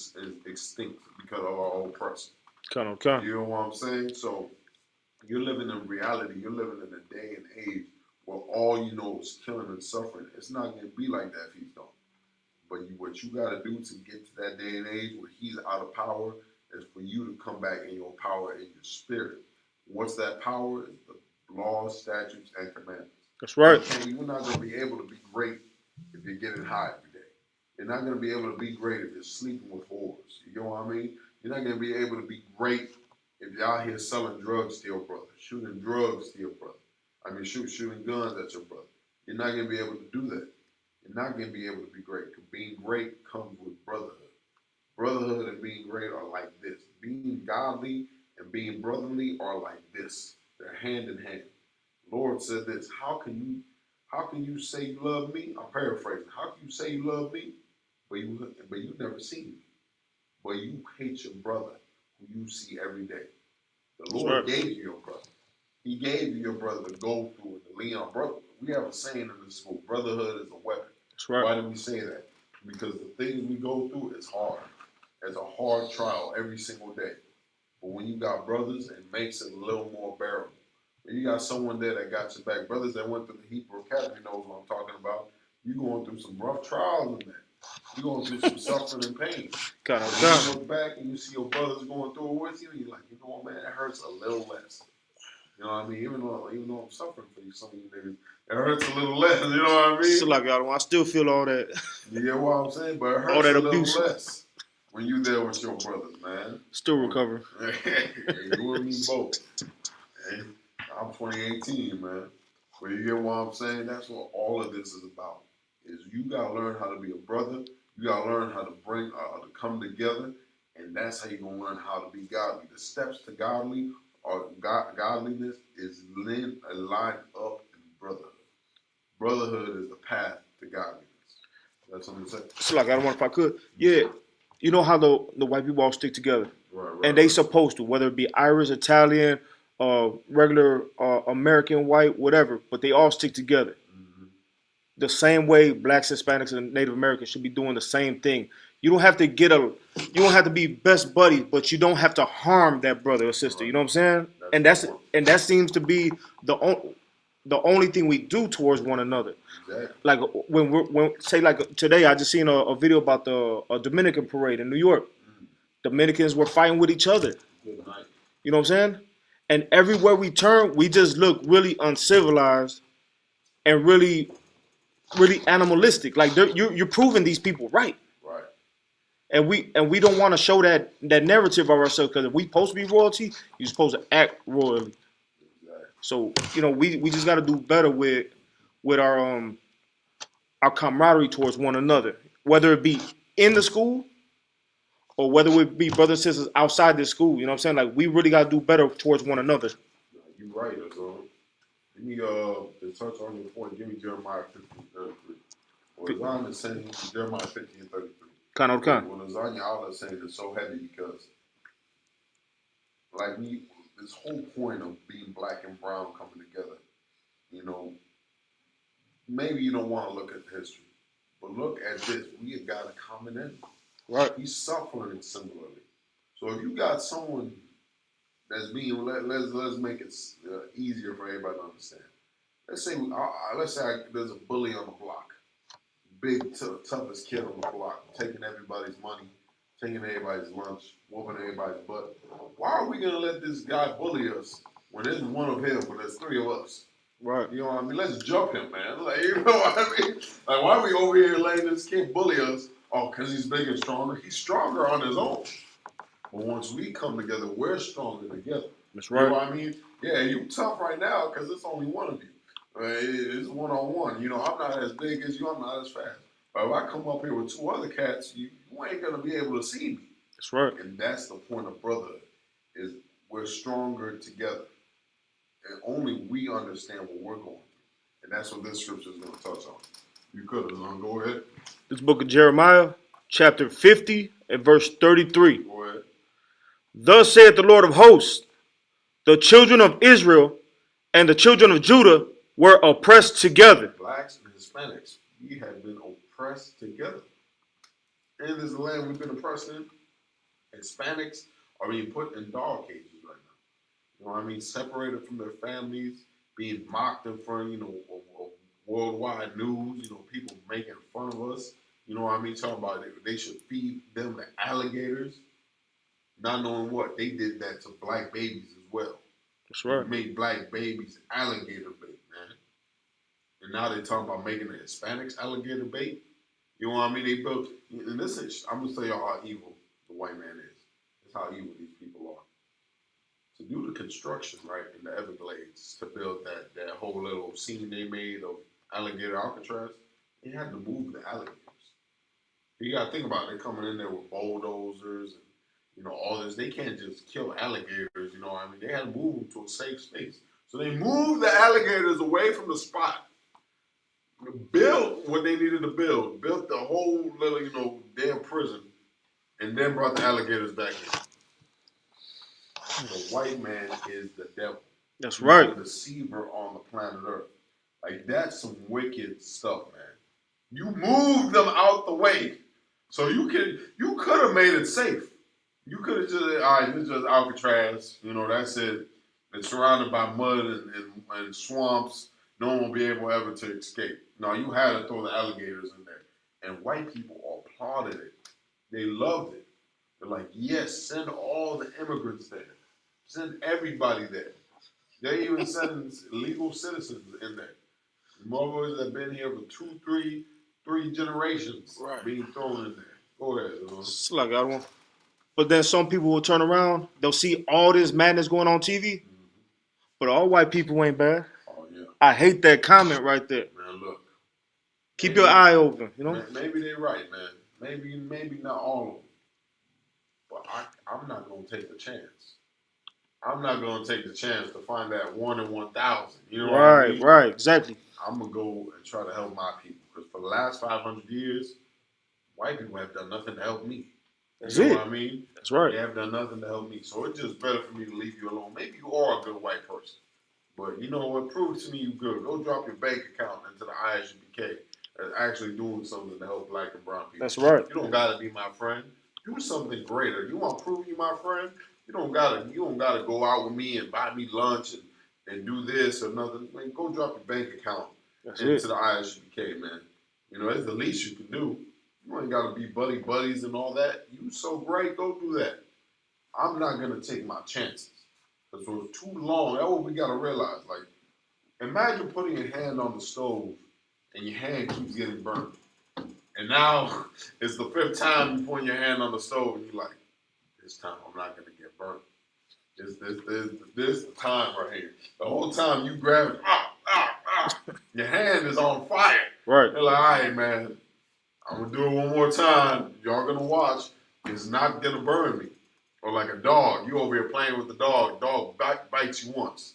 extinct because of our oppression. Kind. You know what I'm saying? So you're living in reality. You're living in a day and age where all you know is killing and suffering. It's not going to be like that if he's gone. But what you got to do to get to that day and age where he's out of power is for you to come back in your power in your spirit. What's that power? Is the laws, statutes, and commandments. That's right. You're not going to be able to be great if you're getting high every day. You're not going to be able to be great if you're sleeping with whores. You know what I mean? You're not going to be able to be great if you're out here selling drugs to your brother, shooting drugs to your brother. I mean, shooting guns at your brother. You're not going to be able to do that. You're not going to be able to be great. Because being great comes with brotherhood. Brotherhood and being great are like this. Being godly and being brotherly are like this. They're hand in hand. Lord said this, how can you say you love me? I'm paraphrasing. How can you say you love me, but you never seen me? But you hate your brother who you see every day. The Lord gave you your brother. He gave you your brother to go through and to lean on. Brother, we have a saying in this school, brotherhood is a weapon. That's right. Why do we say that? Because the things we go through is hard. It's a hard trial every single day. But when you got brothers, it makes it a little more bearable. When you got someone there that got your back, brothers that went through the Hebrew Academy knows what I'm talking about. You going through some rough trials in there. You going through some suffering and pain. Kind of you look back and you see your brothers going through it with you, and you're like, you know what, man, it hurts a little less. You know what I mean? Even though I'm suffering for you, some of you niggas, it hurts a little less. You know what I mean? Still like y'all, I still feel all that. You get what I'm saying? But it hurts all that a little abuse. less when you there with your brothers, man. Still recovering. You and me both. And I'm 2018, man. But you get what I'm saying? That's what all of this is about. Is you gotta learn how to be a brother. You gotta learn how to bring to come together, and that's how you're gonna learn how to be godly. The steps to godliness is line up in brotherhood. Brotherhood is the path to godliness. That's what I'm saying. So like I don't want if I could. Yeah. You know how the white people all stick together. Right. And they supposed to, whether it be Irish, Italian, regular American, white, whatever, but they all stick together. Mm-hmm. The same way blacks, Hispanics, and Native Americans should be doing the same thing. You don't have to you don't have to be best buddies, but you don't have to harm that brother or sister. Right. You know what I'm saying? That seems to be the only thing we do towards one another. Exactly. Like when say like today, I just seen a video about the Dominican parade in New York. Mm-hmm. Dominicans were fighting with each other. You know what I'm saying? And everywhere we turn, we just look really uncivilized and really, really animalistic. Like you're proving these people right. Right. And we don't want to show that narrative of ourselves, because if we supposed to be royalty, you're supposed to act royally. Exactly. So we just got to do better with our camaraderie towards one another, whether it be in the school or whether we be brothers and sisters outside this school. You know what I'm saying? Like, we really got to do better towards one another. You're right, so give me to touch on your point, give me Jeremiah 15:33. What Zion is saying, Jeremiah 15:33. Kind of. What Lasagna Allah is saying is so heavy because, like, this whole point of being black and brown coming together, you know, maybe you don't want to look at the history, but look at this. We have got a common enemy. Right. He's suffering similarly. So if you got someone that's being, let's make it easier for everybody to understand. Let's say there's a bully on the block, big toughest kid on the block, taking everybody's money, taking everybody's lunch, whooping everybody's butt. Why are we gonna let this guy bully us when there's one of him, when there's three of us? Right. You know what I mean? Let's jump him, man. Like, you know what I mean? Like, why are we over here letting this kid bully us? Oh, because he's bigger and stronger. He's stronger on his own. But once we come together, we're stronger together. That's right. You know what I mean? Yeah, you tough right now because it's only one of you. It's one-on-one. You know, I'm not as big as you. I'm not as fast. But if I come up here with two other cats, you ain't going to be able to see me. That's right. And that's the point of brotherhood, is we're stronger together. And only we understand what we're going through. And that's what this scripture is going to touch on. You could have go ahead. This book of Jeremiah, chapter 50 and verse 33. Go ahead. Thus saith the Lord of hosts, the children of Israel and the children of Judah were oppressed together. Blacks and Hispanics, we have been oppressed together. In this land we've been oppressed in, Hispanics are being put in dog cages right now. You know what I mean? Separated from their families, being mocked in front, of worldwide news, people making fun of us. You know what I mean? Talking about they should feed them the alligators. Not knowing what, they did that to black babies as well. That's right. They made black babies alligator bait, man. And now they're talking about making the Hispanics alligator bait. You know what I mean? They built, and this is, I'm going to tell y'all how evil the white man is. That's how evil these people are. To do the construction, right, in the Everglades, to build that whole little scene they made of alligator Alcatraz, they had to move the alligators. You got to think about it. They're coming in there with bulldozers and, all this. They can't just kill alligators, you know what I mean? They had to move them to a safe space. So they moved the alligators away from the spot, built what they needed to built the whole little, damn prison, and then brought the alligators back in. The white man is the devil. That's right. The deceiver on the planet Earth. Like, that's some wicked stuff, man. You moved them out the way, so you could have made it safe. You could have just, all right, this is just Alcatraz. That's it. It's surrounded by mud and swamps. No one will be able ever to escape. No, you had to throw the alligators in there. And white people applauded it. They loved it. They're like, yes, send all the immigrants there. Send everybody there. They even send legal citizens in there. Motherfuckers that have been here for three generations being thrown in there. Go ahead. Still I got one. But then some people will turn around, they'll see all this madness going on TV, but all white people ain't bad. Oh, yeah. I hate that comment right there. Man, look. Keep your eye open, Maybe they're right, man. Maybe not all of them. But I'm not going to take the chance. I'm not going to take the chance to find that 1 in 1,000. You know what I mean? Right, exactly. I'm going to go and try to help my people. Because for the last 500 years, white people have done nothing to help me. That's you know it. What I mean? That's right. They have done nothing to help me. So it's just better for me to leave you alone. Maybe you are a good white person. But you know what? Prove to me you good. Go drop your bank account into the Isupk as actually doing something to help black and brown people. That's right. You don't gotta be my friend. Do something greater. You want to prove you my friend? You don't gotta go out with me and buy me lunch and do this or nothing. Man, go drop your bank account into the Isupk, man. That's the least you can do. You ain't got to be buddies and all that. You so great, go do that. I'm not going to take my chances. Because for too long, that's what we got to realize. Like, imagine putting your hand on the stove and your hand keeps getting burned. And now it's the 5th time you put your hand on the stove and you're like, this time I'm not going to get burnt. This the time right here. The whole time you grab it, your hand is on fire. Right. They're like, all right, man. I'm going to do it one more time. Y'all going to watch. is not gonna burn me. Or like a dog, you over here playing with the dog bites you once.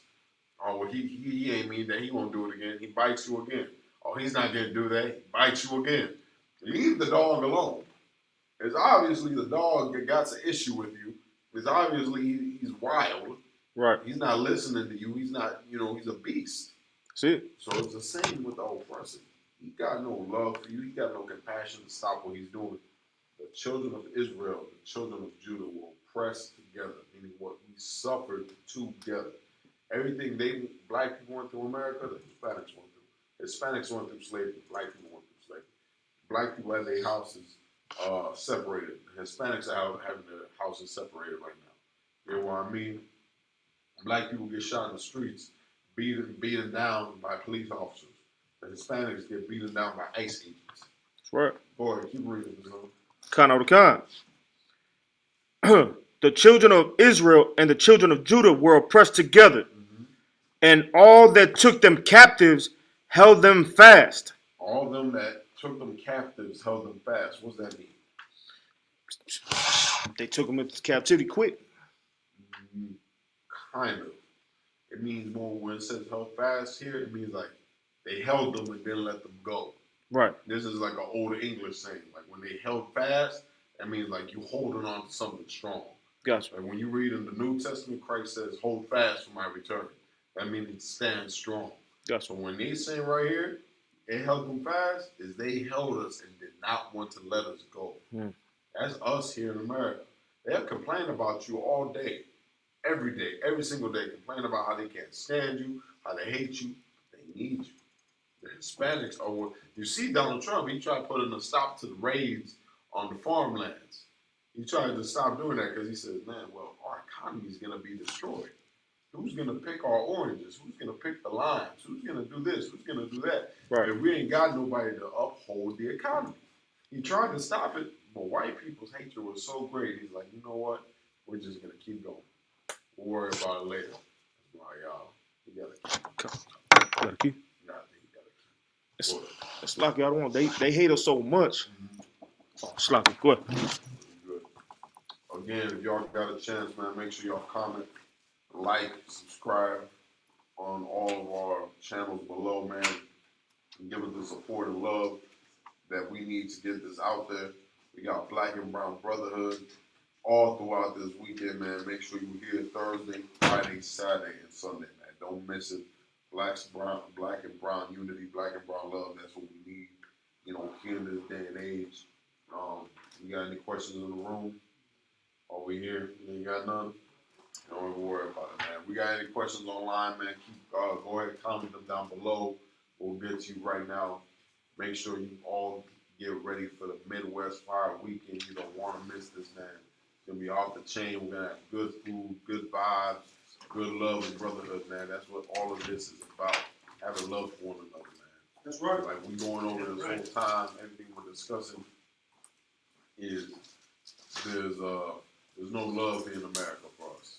Oh, well, he ain't mean that, he won't do it again. He bites you again. Oh, he's not gonna do that, he bites you again. Leave the dog alone. It's obviously the dog that got an issue with you. It's obviously he's wild. Right. He's not listening to you. He's not, he's a beast. That's it. So it's the same with the oppressor. He got no love for you. He got no compassion to stop what he's doing. The children of Israel, the children of Judah will press together, meaning what we suffered together. Everything black people went through America, the Hispanics went through. Hispanics went through slavery. Black people went through slavery. Black people had their houses separated. Hispanics are having their houses separated right now. You know what I mean? Black people get shot in the streets, beaten down by police officers. The Hispanics get beaten down by ICE agents. That's right. Boy, keep reading. Khan of the Khan. The children of Israel and the children of Judah were oppressed together, and all that took them captives held them fast. All them that took them captives held them fast. What's that mean? They took them into captivity quick. Kind of. It means more when it says held fast here, it means like they held them and didn't let them go. Right. This is like an old English saying. Like when they held fast, that means like you holding on to something strong. Gotcha. Like when you read in the New Testament, Christ says, hold fast for my return. That means stand strong. Gotcha. So when they say right here, it held them fast, is they held us and did not want to let us go. That's us here in America. They'll complain about you all day, every single day. Complain about how they can't stand you, how they hate you. They need you. The Hispanics are, you see Donald Trump, he tried putting a stop to the raids on the farmlands. He tried to stop doing that because he said, man, well, our economy is going to be destroyed. Who's going to pick our oranges? Who's going to pick the limes? Who's going to do this? Who's going to do that? Right. If we ain't got nobody to uphold the economy. He tried to stop it, but white people's hatred was so great. He's like, you know what? We're just going to keep going. We'll worry about it later. That's why, y'all, you got to keep. It's like y'all don't want. They hate us so much. Oh, Sloppy, go ahead. Good. Again, if y'all got a chance, man, make sure y'all comment, like, subscribe on all of our channels below, man. And give us the support and love that we need to get this out there. We got Black and Brown Brotherhood all throughout this weekend, man. Make sure you hear Thursday, Friday, Saturday, and Sunday, man. Don't miss it. Black and brown unity, black and brown love. That's what we need, here in this day and age. You got any questions in the room? Are we here? You ain't got none? Don't even worry about it, man. We got any questions online, man? Go ahead and comment them down below. We'll get to you right now. Make sure you all get ready for the Midwest Fire Weekend. You don't want to miss this, man. It's going to be off the chain. We're going to have good food, good vibes, good love and brotherhood, man. That's what all of this is about. Having love for one another, man. That's right. Like we going over this whole time, everything we're discussing is there's no love here in America for us.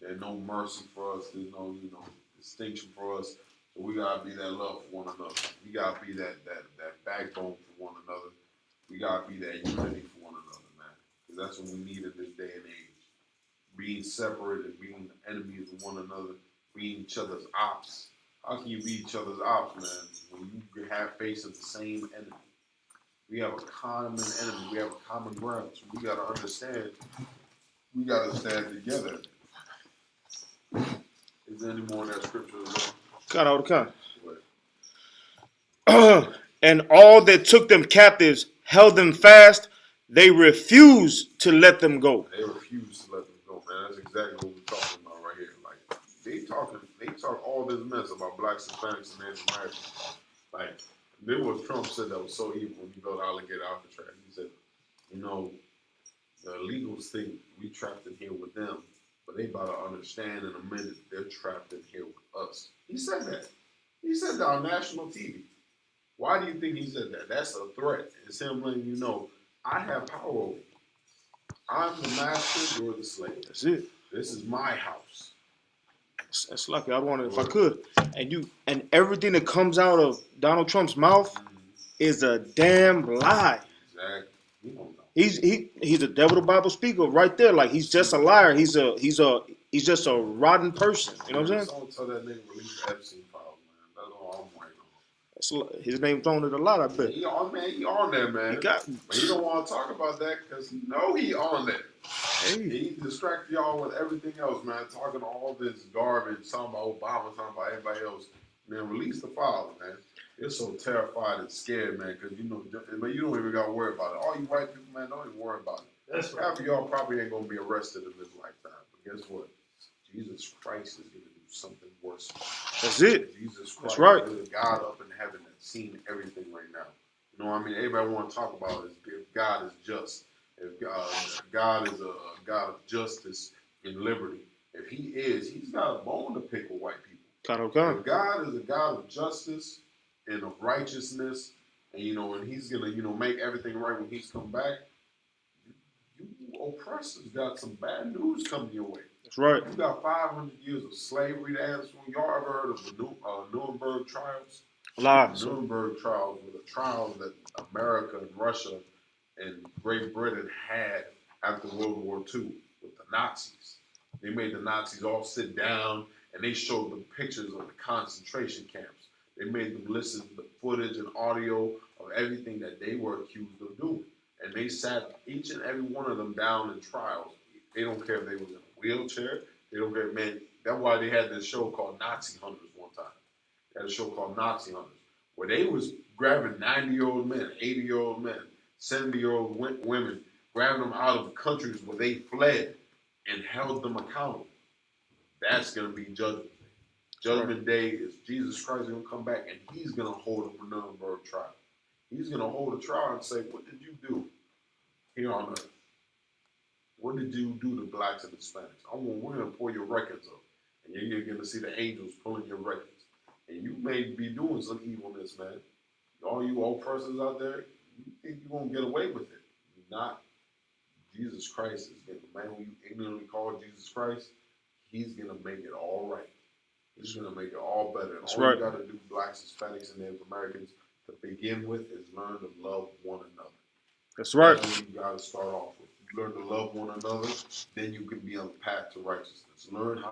There's no mercy for us. There's no distinction for us. So we gotta be that love for one another. We gotta be that backbone for one another. We gotta be that unity for one another, man. Because that's what we need in this day and age. Being separate and being enemies of one another, being each other's ops. How can you be each other's ops, man, when you have facing the same enemy? We have a common enemy. We have a common ground. So we gotta understand. We gotta stand together. Is there any more in that scripture? Count. And all that took them captives held them fast. They refused to let them go. They refused to let them go, man. That's exactly what we're talking about right here. Like they talk all this mess about blacks, Hispanics, and Native Americans. Like then what Trump said that was so evil when he built alligator Alcatraz. He said, the illegals think we trapped in here with them, but they about to understand in a minute they're trapped in here with us. He said that. He said that on national TV. Why do you think he said that? That's a threat. It's him letting you know, I have power over you. I'm the master, you're the slave. That's it. This is my house. That's lucky. I wanted, if I could. And everything that comes out of Donald Trump's mouth is a damn lie. Exactly. He don't know. He's the devil, the Bible speaker, right there. Like he's just a liar. He's just a rotten person. You know what I'm saying? Someone tell that nigga release the Epstein file, man. That's all I'm waiting on. His name's on it a lot, I bet. He on there, man. But he don't want to talk about that because he know he on there. Hey. He distract y'all with everything else, man. Talking all this garbage, talking about Obama, talking about everybody else. Man, release the file, man. You're so terrified and scared, man, because you don't even got to worry about it. All you white people, man, don't even worry about it. That's right. Half of y'all probably ain't going to be arrested in this lifetime. But guess what? Jesus Christ is going to do something worse. That's it. Jesus Christ That's right. is a God up in heaven that's seen everything right now. You know what I mean? Everybody want to talk about is if God is just. If God is a God of justice and liberty. If he is, he's got a bone to pick with white people. If God is a God of justice and of righteousness, and and he's gonna make everything right when he's come back, you oppressors got some bad news coming your way. That's right. You got 500 years of slavery to answer. Y'all ever heard of the Nuremberg trials? Lies. The Nuremberg trials were the trials that America and Russia and Great Britain had after World War II with the Nazis. They made the Nazis all sit down and they showed them pictures of the concentration camps. They made them listen to the footage and audio of everything that they were accused of doing. And they sat each and every one of them down in trials. They don't care if they was in a wheelchair. They don't care, man. That's why they had this show called Nazi Hunters one time. They had a show called Nazi Hunters where they was grabbing 90-year-old men, 80-year-old men, 70-year-old women, grabbing them out of countries where they fled and held them accountable. That's going to be Judgment Day. Judgment Day is Jesus Christ going to come back and he's going to hold a Nuremberg trial. He's going to hold a trial and say, what did you do here on earth? What did you do to blacks and Hispanics? We're going to pull your records up. And you're going to see the angels pulling your records. And you may be doing some evilness, man. All you old persons out there, you think you're going to get away with it. You're not. Jesus Christ is going to, man, when you ignorantly call Jesus Christ, he's going to make it all right. He's going to make it all better. And all you got to do, blacks, Hispanics, and Native Americans, to begin with, is learn to love one another. That's right. That's what you got to start off with. You learn to love one another, then you can be on the path to righteousness. Learn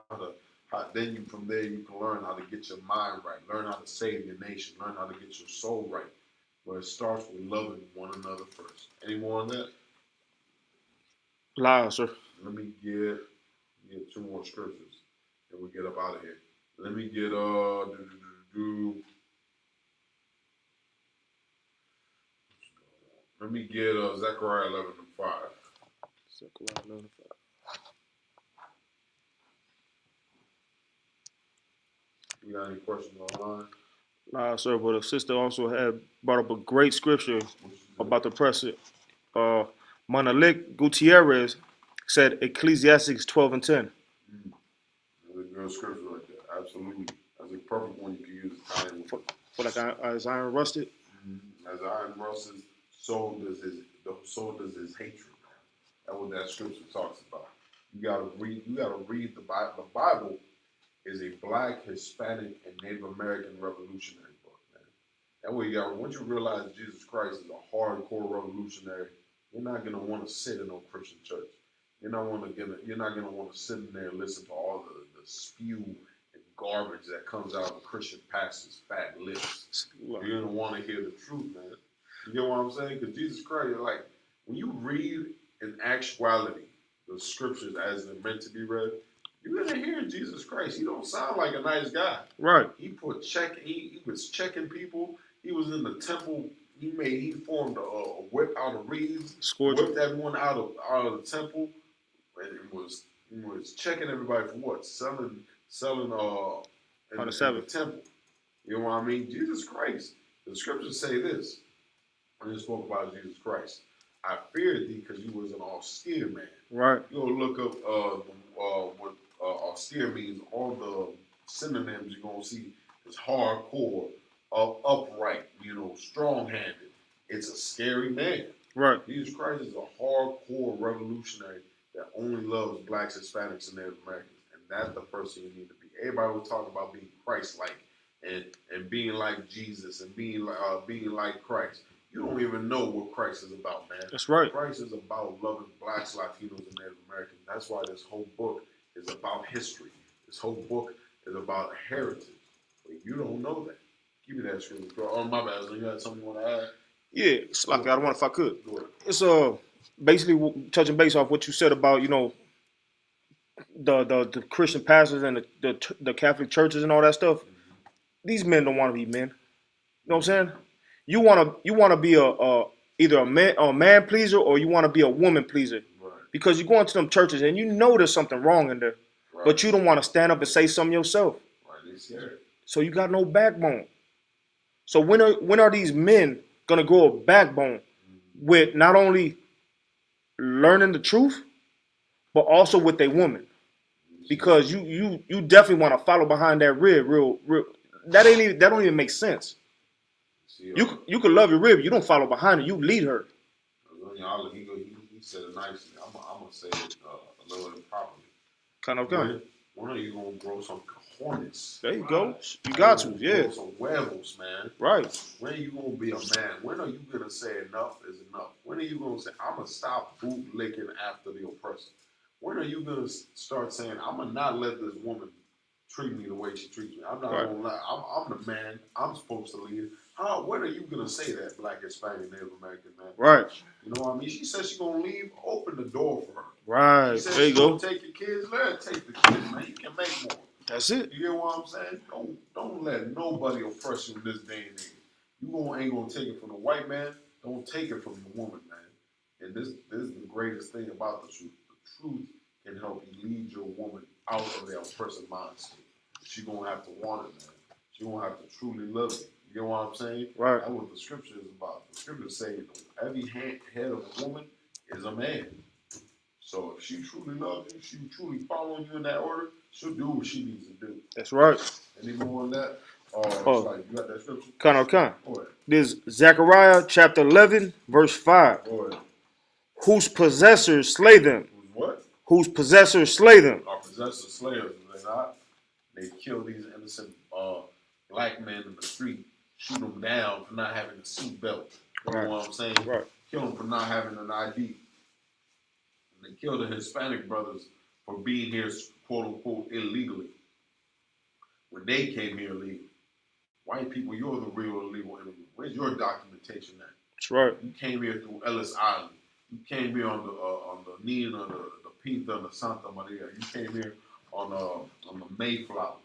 from there you can learn how to get your mind right. Learn how to save your nation. Learn how to get your soul right. But it starts with loving one another first. Any more on that? Lies, sir. Let me get 2 more scriptures and we get up out of here. Let me get Let me get Zechariah 11:5. Zechariah 11:5. You got any questions online? Nah, sir, but a sister also had brought up a great scripture about the president. Manalik Gutierrez said Ecclesiastes 12:10. That's a good scripture right there. Absolutely. That's a perfect one you can use time for like as iron rusted. Mm-hmm. As iron rusted, so does his hatred. That's what that scripture talks about. You gotta read the Bible. The Bible is a Black, Hispanic, and Native American revolutionary book, man. That way once you realize Jesus Christ is a hardcore revolutionary, you're not gonna want to sit in no Christian church. You're not gonna want to sit in there and listen to all the spew and garbage that comes out of Christian pastors' fat lips. You're gonna want to hear the truth, man. You get what I'm saying? Because Jesus Christ, like when you read in actuality the scriptures as they're meant to be read, you're gonna hear Jesus Christ. He don't sound like a nice guy. Right. He was checking people. He was in the temple. He formed a whip out of reeds, whipped everyone out of the temple, and he was checking everybody for what? Selling in the temple. You know what I mean? Jesus Christ. The scriptures say this. I just spoke about Jesus Christ. I feared thee because you was an austere man. Right. You'll look up what austere means. All the synonyms you're gonna see is hardcore, upright, strong-handed. It's a scary man. Right. Jesus Christ is a hardcore revolutionary that only loves blacks, Hispanics, and Native Americans. And that's the person you need to be. Everybody will talk about being Christ-like and being like Jesus and being like Christ. you don't even know what Christ is about, man. That's right. Christ is about loving blacks, Latinos, and Native Americans. That's why this whole book is about history. This whole book is about heritage. But you don't know that. Give me that scripture. Oh, my bad. So you got something you want to add? Yeah, it's like I don't want if I could. Go ahead. It's basically touching base off what you said about the Christian pastors and the Catholic churches and all that stuff. These men don't want to be men. You know what I'm saying? You wanna be either a man pleaser or you want to be a woman pleaser. Right. Because you go into them churches and you know there's something wrong in there, Right. but you don't want to stand up and say something yourself. Right, they scared. So you got no backbone. So when are these men gonna grow a backbone with not only learning the truth, but also with their woman? Because you definitely want to follow behind that rib, real. That don't even make sense. See, You could love your rib, you don't follow behind her, you lead her. He said it nicely. I'm gonna say it a little improperly. Kind of. When are you gonna grow some cojones? There you go. You got to, yeah. Grow some huevos, man. Right. When are you gonna be a man? When are you gonna say enough is enough? When are you gonna say I'm gonna stop bootlicking after the oppressor? When are you gonna start saying I'm gonna not let this woman treat me the way she treats me? I'm not gonna lie. I'm the man. I'm supposed to lead. When are you gonna say that, Black, Hispanic, Native American man? Right. You know what I mean? She said she's gonna leave. Open the door for her. Right. She said there you she's go. gonna take your kids. Let her take the kids, man. You can make more. That's it. You hear what I'm saying? Don't let nobody oppress you in this day and age. You ain't gonna take it from the white man. Don't take it from the woman, man. And this is the greatest thing about the truth. The truth can help you lead your woman out of their oppressive mind state. She gonna have to want it, man. She gonna have to truly love it. You know what I'm saying? Right. That's what the scripture is about. The scripture say every head of a woman is a man. So if she truly loves you, she truly following you in that order, she'll do what she needs to do. That's right. Any more on that? Like, you got that scripture? Kind of. Go ahead. This Zechariah chapter 11, verse 5. Go ahead. Whose possessors slay them. What? Whose possessors slay them. Our possessors, slayers, they not. They kill these innocent black men in the street, shoot them down for not having a seat belt. You know what I'm saying? Right. Kill them for not having an ID. And they kill the Hispanic brothers for being here, quote unquote, illegally. When they came here illegally. White people, you're the real illegal immigrant. Where's your documentation at? That's right. You came here through Ellis Island. You came here on the Nina, the Pinta, and the Santa Maria. You came here on the Mayflower.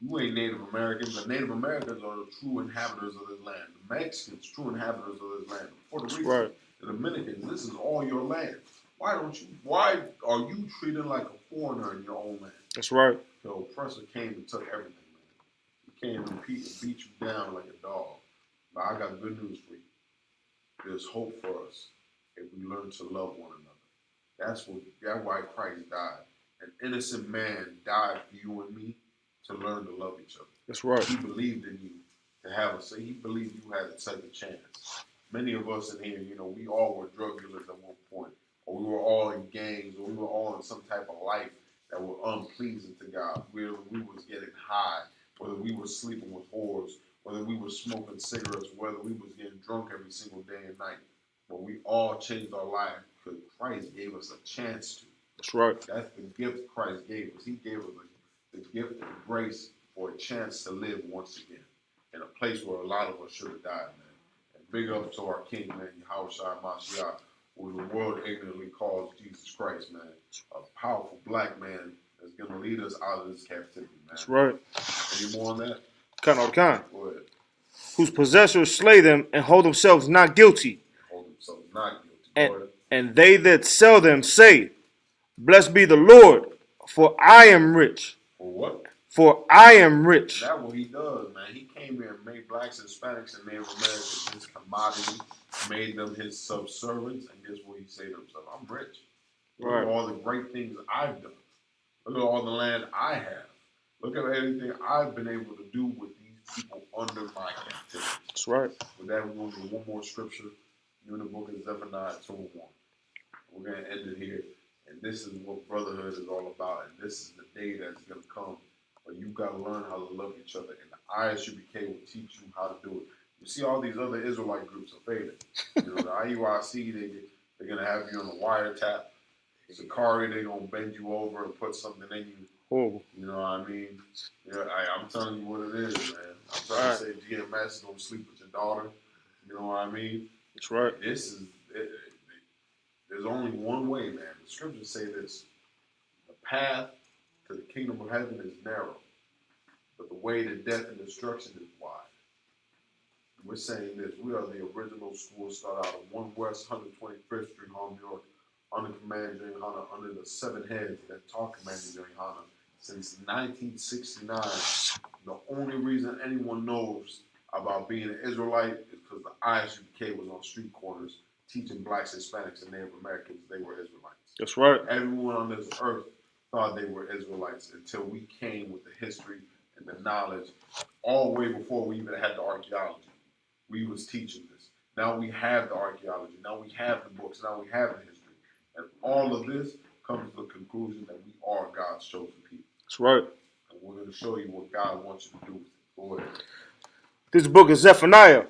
You ain't Native Americans. The Native Americans are the true inhabitants of this land. The Mexicans, true inhabitants of this land. The Puerto Ricans, the Dominicans, this is all your land. Why are you treated like a foreigner in your own land? That's right. The oppressor came and took everything, man. He came and beat you down like a dog. But I got good news for you. There's hope for us if we learn to love one another. That's why Christ died. An innocent man died for you and me to learn to love each other. That's right. He believed in you to have a say. He believed you had a second chance. Many of us in here, we all were drug dealers at one point, or we were all in gangs, or we were all in some type of life that were unpleasing to God. Whether we was getting high, whether we were sleeping with whores, whether we were smoking cigarettes, whether we was getting drunk every single day and night. But we all changed our life because Christ gave us a chance to. That's right. That's the gift Christ gave us. He gave us the gift of grace for a chance to live once again in a place where a lot of us should have died, man. And big up to our King, man, Yahushua Mashiach, who the world ignorantly calls Jesus Christ, man. A powerful black man that's going to lead us out of this captivity, man. That's right. Any more on that? Kind. Go ahead. Whose possessors slay them and hold themselves not guilty. Hold themselves not guilty. And they that sell them say, Blessed be the Lord, for I am rich. For what? For I am rich. That's what he does, man. He came here and made blacks, Hispanics, and Native Americans his commodity, made them his subservients, and guess what he say to himself? I'm rich. Look at all the great things I've done. Look at all the land I have. Look at everything I've been able to do with these people under my captivity. That's right. With that, we're going to do one more scripture. In the book of Zephaniah 2:1. We're going to end it here. And this is what brotherhood is all about. And this is the day that's going to come where you got to learn how to love each other. And the ISUPK will teach you how to do it. You see all these other Israelite groups are fading. You know, the IUIC, they're gonna have you on a wiretap. Sakari, they're gonna bend you over and put something in you. Horrible. You know what I mean? Yeah, I'm telling you what it is, man. I'm trying to say GMS is gonna sleep with your daughter. You know what I mean? That's right. There's only one way, man. The scriptures say this: the path to the kingdom of heaven is narrow, but the way to death and destruction is wide. We're saying this: we are the original school, start out of 1 West 125th Street, Harlem, New York, under Commander Jane Hunter, under the 7 heads that taught Commander Jane Hunter since 1969. The only reason anyone knows about being an Israelite is because the Isupk was on street corners teaching blacks, Hispanics, and Native Americans they were Israelites. That's right. Everyone on this earth thought they were Israelites until we came with the history and the knowledge all the way before we even had the archaeology. We was teaching this. Now we have the archaeology. Now we have the books. Now we have the history. And all of this comes to the conclusion that we are God's chosen people. That's right. And we're going to show you what God wants you to do with it. Go ahead. This book is Zephaniah,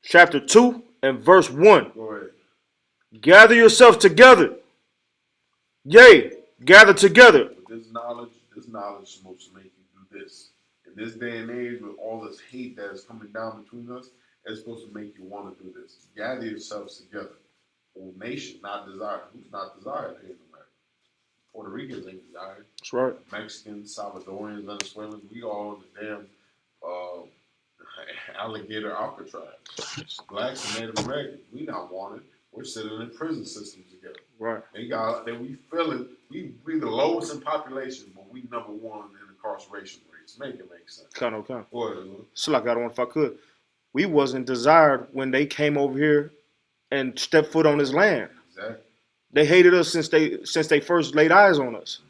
chapter 2 and verse 1. Go ahead. Gather yourselves together. Yea, gather together. With this knowledge is supposed to make you do this. In this day and age, with all this hate that is coming down between us, it's supposed to make you want to do this. Gather yourselves together. Whole nation not desired. Who's not desired here in America? Puerto Ricans ain't desired. That's right. Mexicans, Salvadorians, Venezuelans, we all in the damn alligator Alcatraz. Blacks and Native Americans, we not wanted. We're sitting in prison systems together. Right. We feeling we the lowest in population, but we number 1 in incarceration rates. Make it make sense. Kind of. Boy, So like I don't know if I could. We wasn't desired when they came over here and stepped foot on this land. Exactly. They hated us since they first laid eyes on us.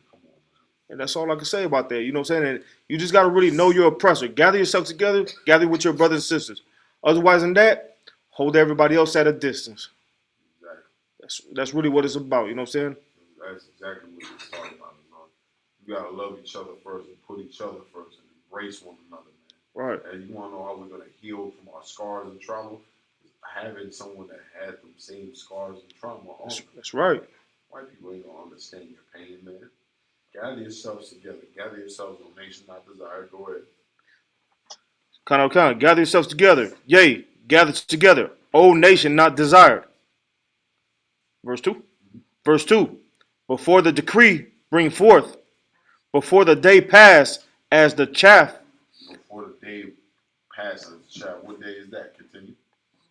And that's all I can say about that. You know what I'm saying? And you just got to really know your oppressor. Gather yourself together. Gather with your brothers and sisters. Otherwise than that, hold everybody else at a distance. Exactly. That's really what it's about. You know what I'm saying? That's exactly what it's talking about. You got to love each other first and put each other first and embrace one another, man. Right. And you want to know how we're going to heal from our scars and trauma? Having someone that had them same scars and trauma on them. That's right. White people ain't going to understand your pain, man. Gather yourselves together. Gather yourselves, O nation not desired. Go ahead. Kind of. Gather yourselves together. Yea, gather together. O nation not desired. Verse 2. Verse 2. Before the decree bring forth, before the day pass as the chaff. Before the day passes as the chaff. What day is that? Continue.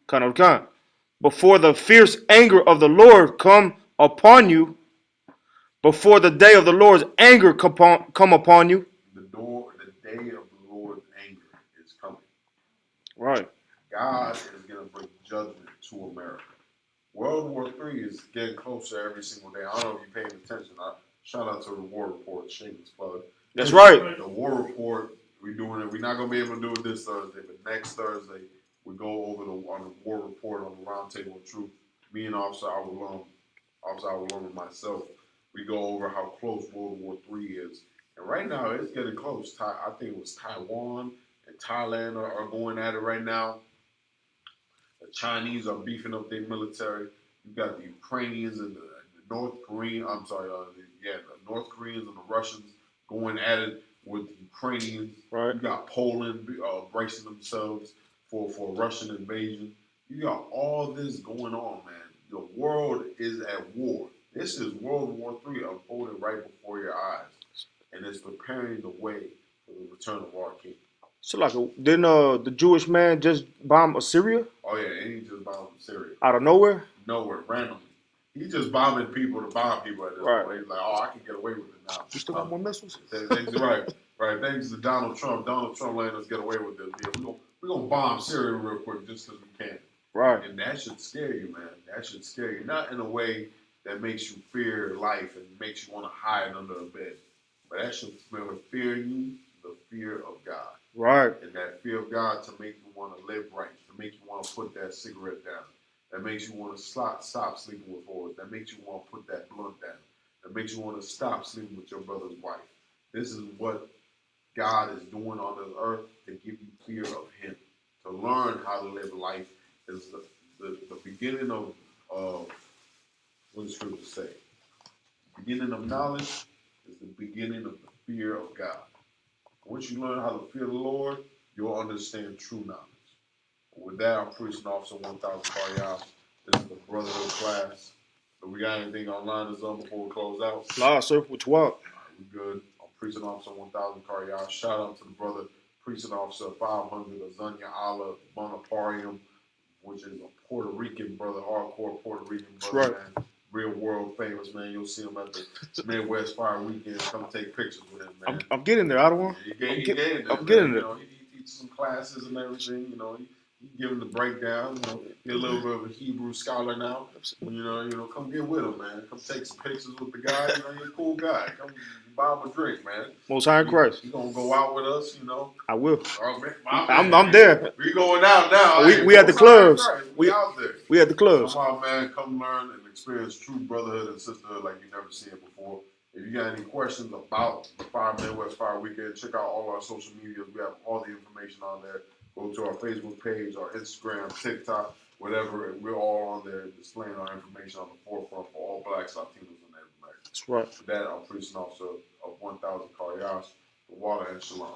Kind of. Before the fierce anger of the Lord come upon you, before the day of the Lord's anger come upon you. The day of the Lord's anger is coming. Right. God is going to bring judgment to America. World War III is getting closer every single day. I don't know if you're paying attention. Shout out to the War Report, shameless plug. That's right. The War Report, we're doing it. We're not going to be able to do it this Thursday, but next Thursday, we go over on the War Report on the Roundtable of Truth. Me and Officer Awalum and myself, we go over how close World War III is. And right now, it's getting close. I think it was Taiwan and Thailand are going at it right now. The Chinese are beefing up their military. You got the Ukrainians and the North Koreans. The North Koreans and the Russians going at it with the Ukrainians. Right. You got Poland bracing themselves for Russian invasion. You got all this going on, man. The world is at war. This is World War III unfolding right before your eyes, and it's preparing the way for the return of our king. So like, didn't the Jewish man just bomb Assyria? Oh yeah, and he just bombed Syria. Out of nowhere? Nowhere, randomly. He's just bombing people to bomb people at this point. He's like, I can get away with it now. You still got more missiles? Right. Thanks to Donald Trump. Donald Trump letting us get away with this. Yeah, we're gonna bomb Syria real quick just because we can. Right. And that should scare you, man. That should scare you. Not in a way that makes you fear life and makes you want to hide under a bed. But that should fear you, the fear of God. Right. And that fear of God to make you want to live right, to make you want to put that cigarette down. That makes you want to stop sleeping with whores. That makes you want to put that blunt down. That makes you want to stop sleeping with your brother's wife. This is what God is doing on this earth to give you fear of him, to learn how to live life is the beginning of what the scriptures say. The beginning of knowledge is the beginning of the fear of God. Once you learn how to fear the Lord, you'll understand true knowledge. With that, I'm preaching Officer 1000 Karyas. This is the Brotherhood class. So we got anything online that's up before we close out? Nah, sir. What you want? We good. I'm preaching Officer 1000 Karyas. Shout out to the brother preaching Officer 500 Azania Allah Bonaparium, which is a Puerto Rican brother, hardcore Puerto Rican brother, man. Real world famous, man. You'll see him at the Midwest Fire Weekend. Come take pictures with him, man. I'm getting there. I don't want. I'm getting there. You know, he teaches some classes and everything. You know, he give him the breakdown. You know, he's a little bit of a Hebrew scholar now. You know, come get with him, man. Come take some pictures with the guy. You know, you're a cool guy. Come buy him a drink, man. Most High in Christ. You gonna go out with us? You know. I will. Oh, man, I'm there. We going out now. We at the clubs. We out there. We at the clubs. Come on, man. Come learn and experience true brotherhood and sisterhood like you've never seen it before. If you got any questions about the Fire Midwest Fire Weekend, check out all our social medias. We have all the information on there. Go to our Facebook page, our Instagram, TikTok, whatever. And we're all on there displaying our information on the forefront for all blacks, Latinos, and everybody. That's right. For that, I'm preaching Officer of 1000 Karyas, the water and shalom.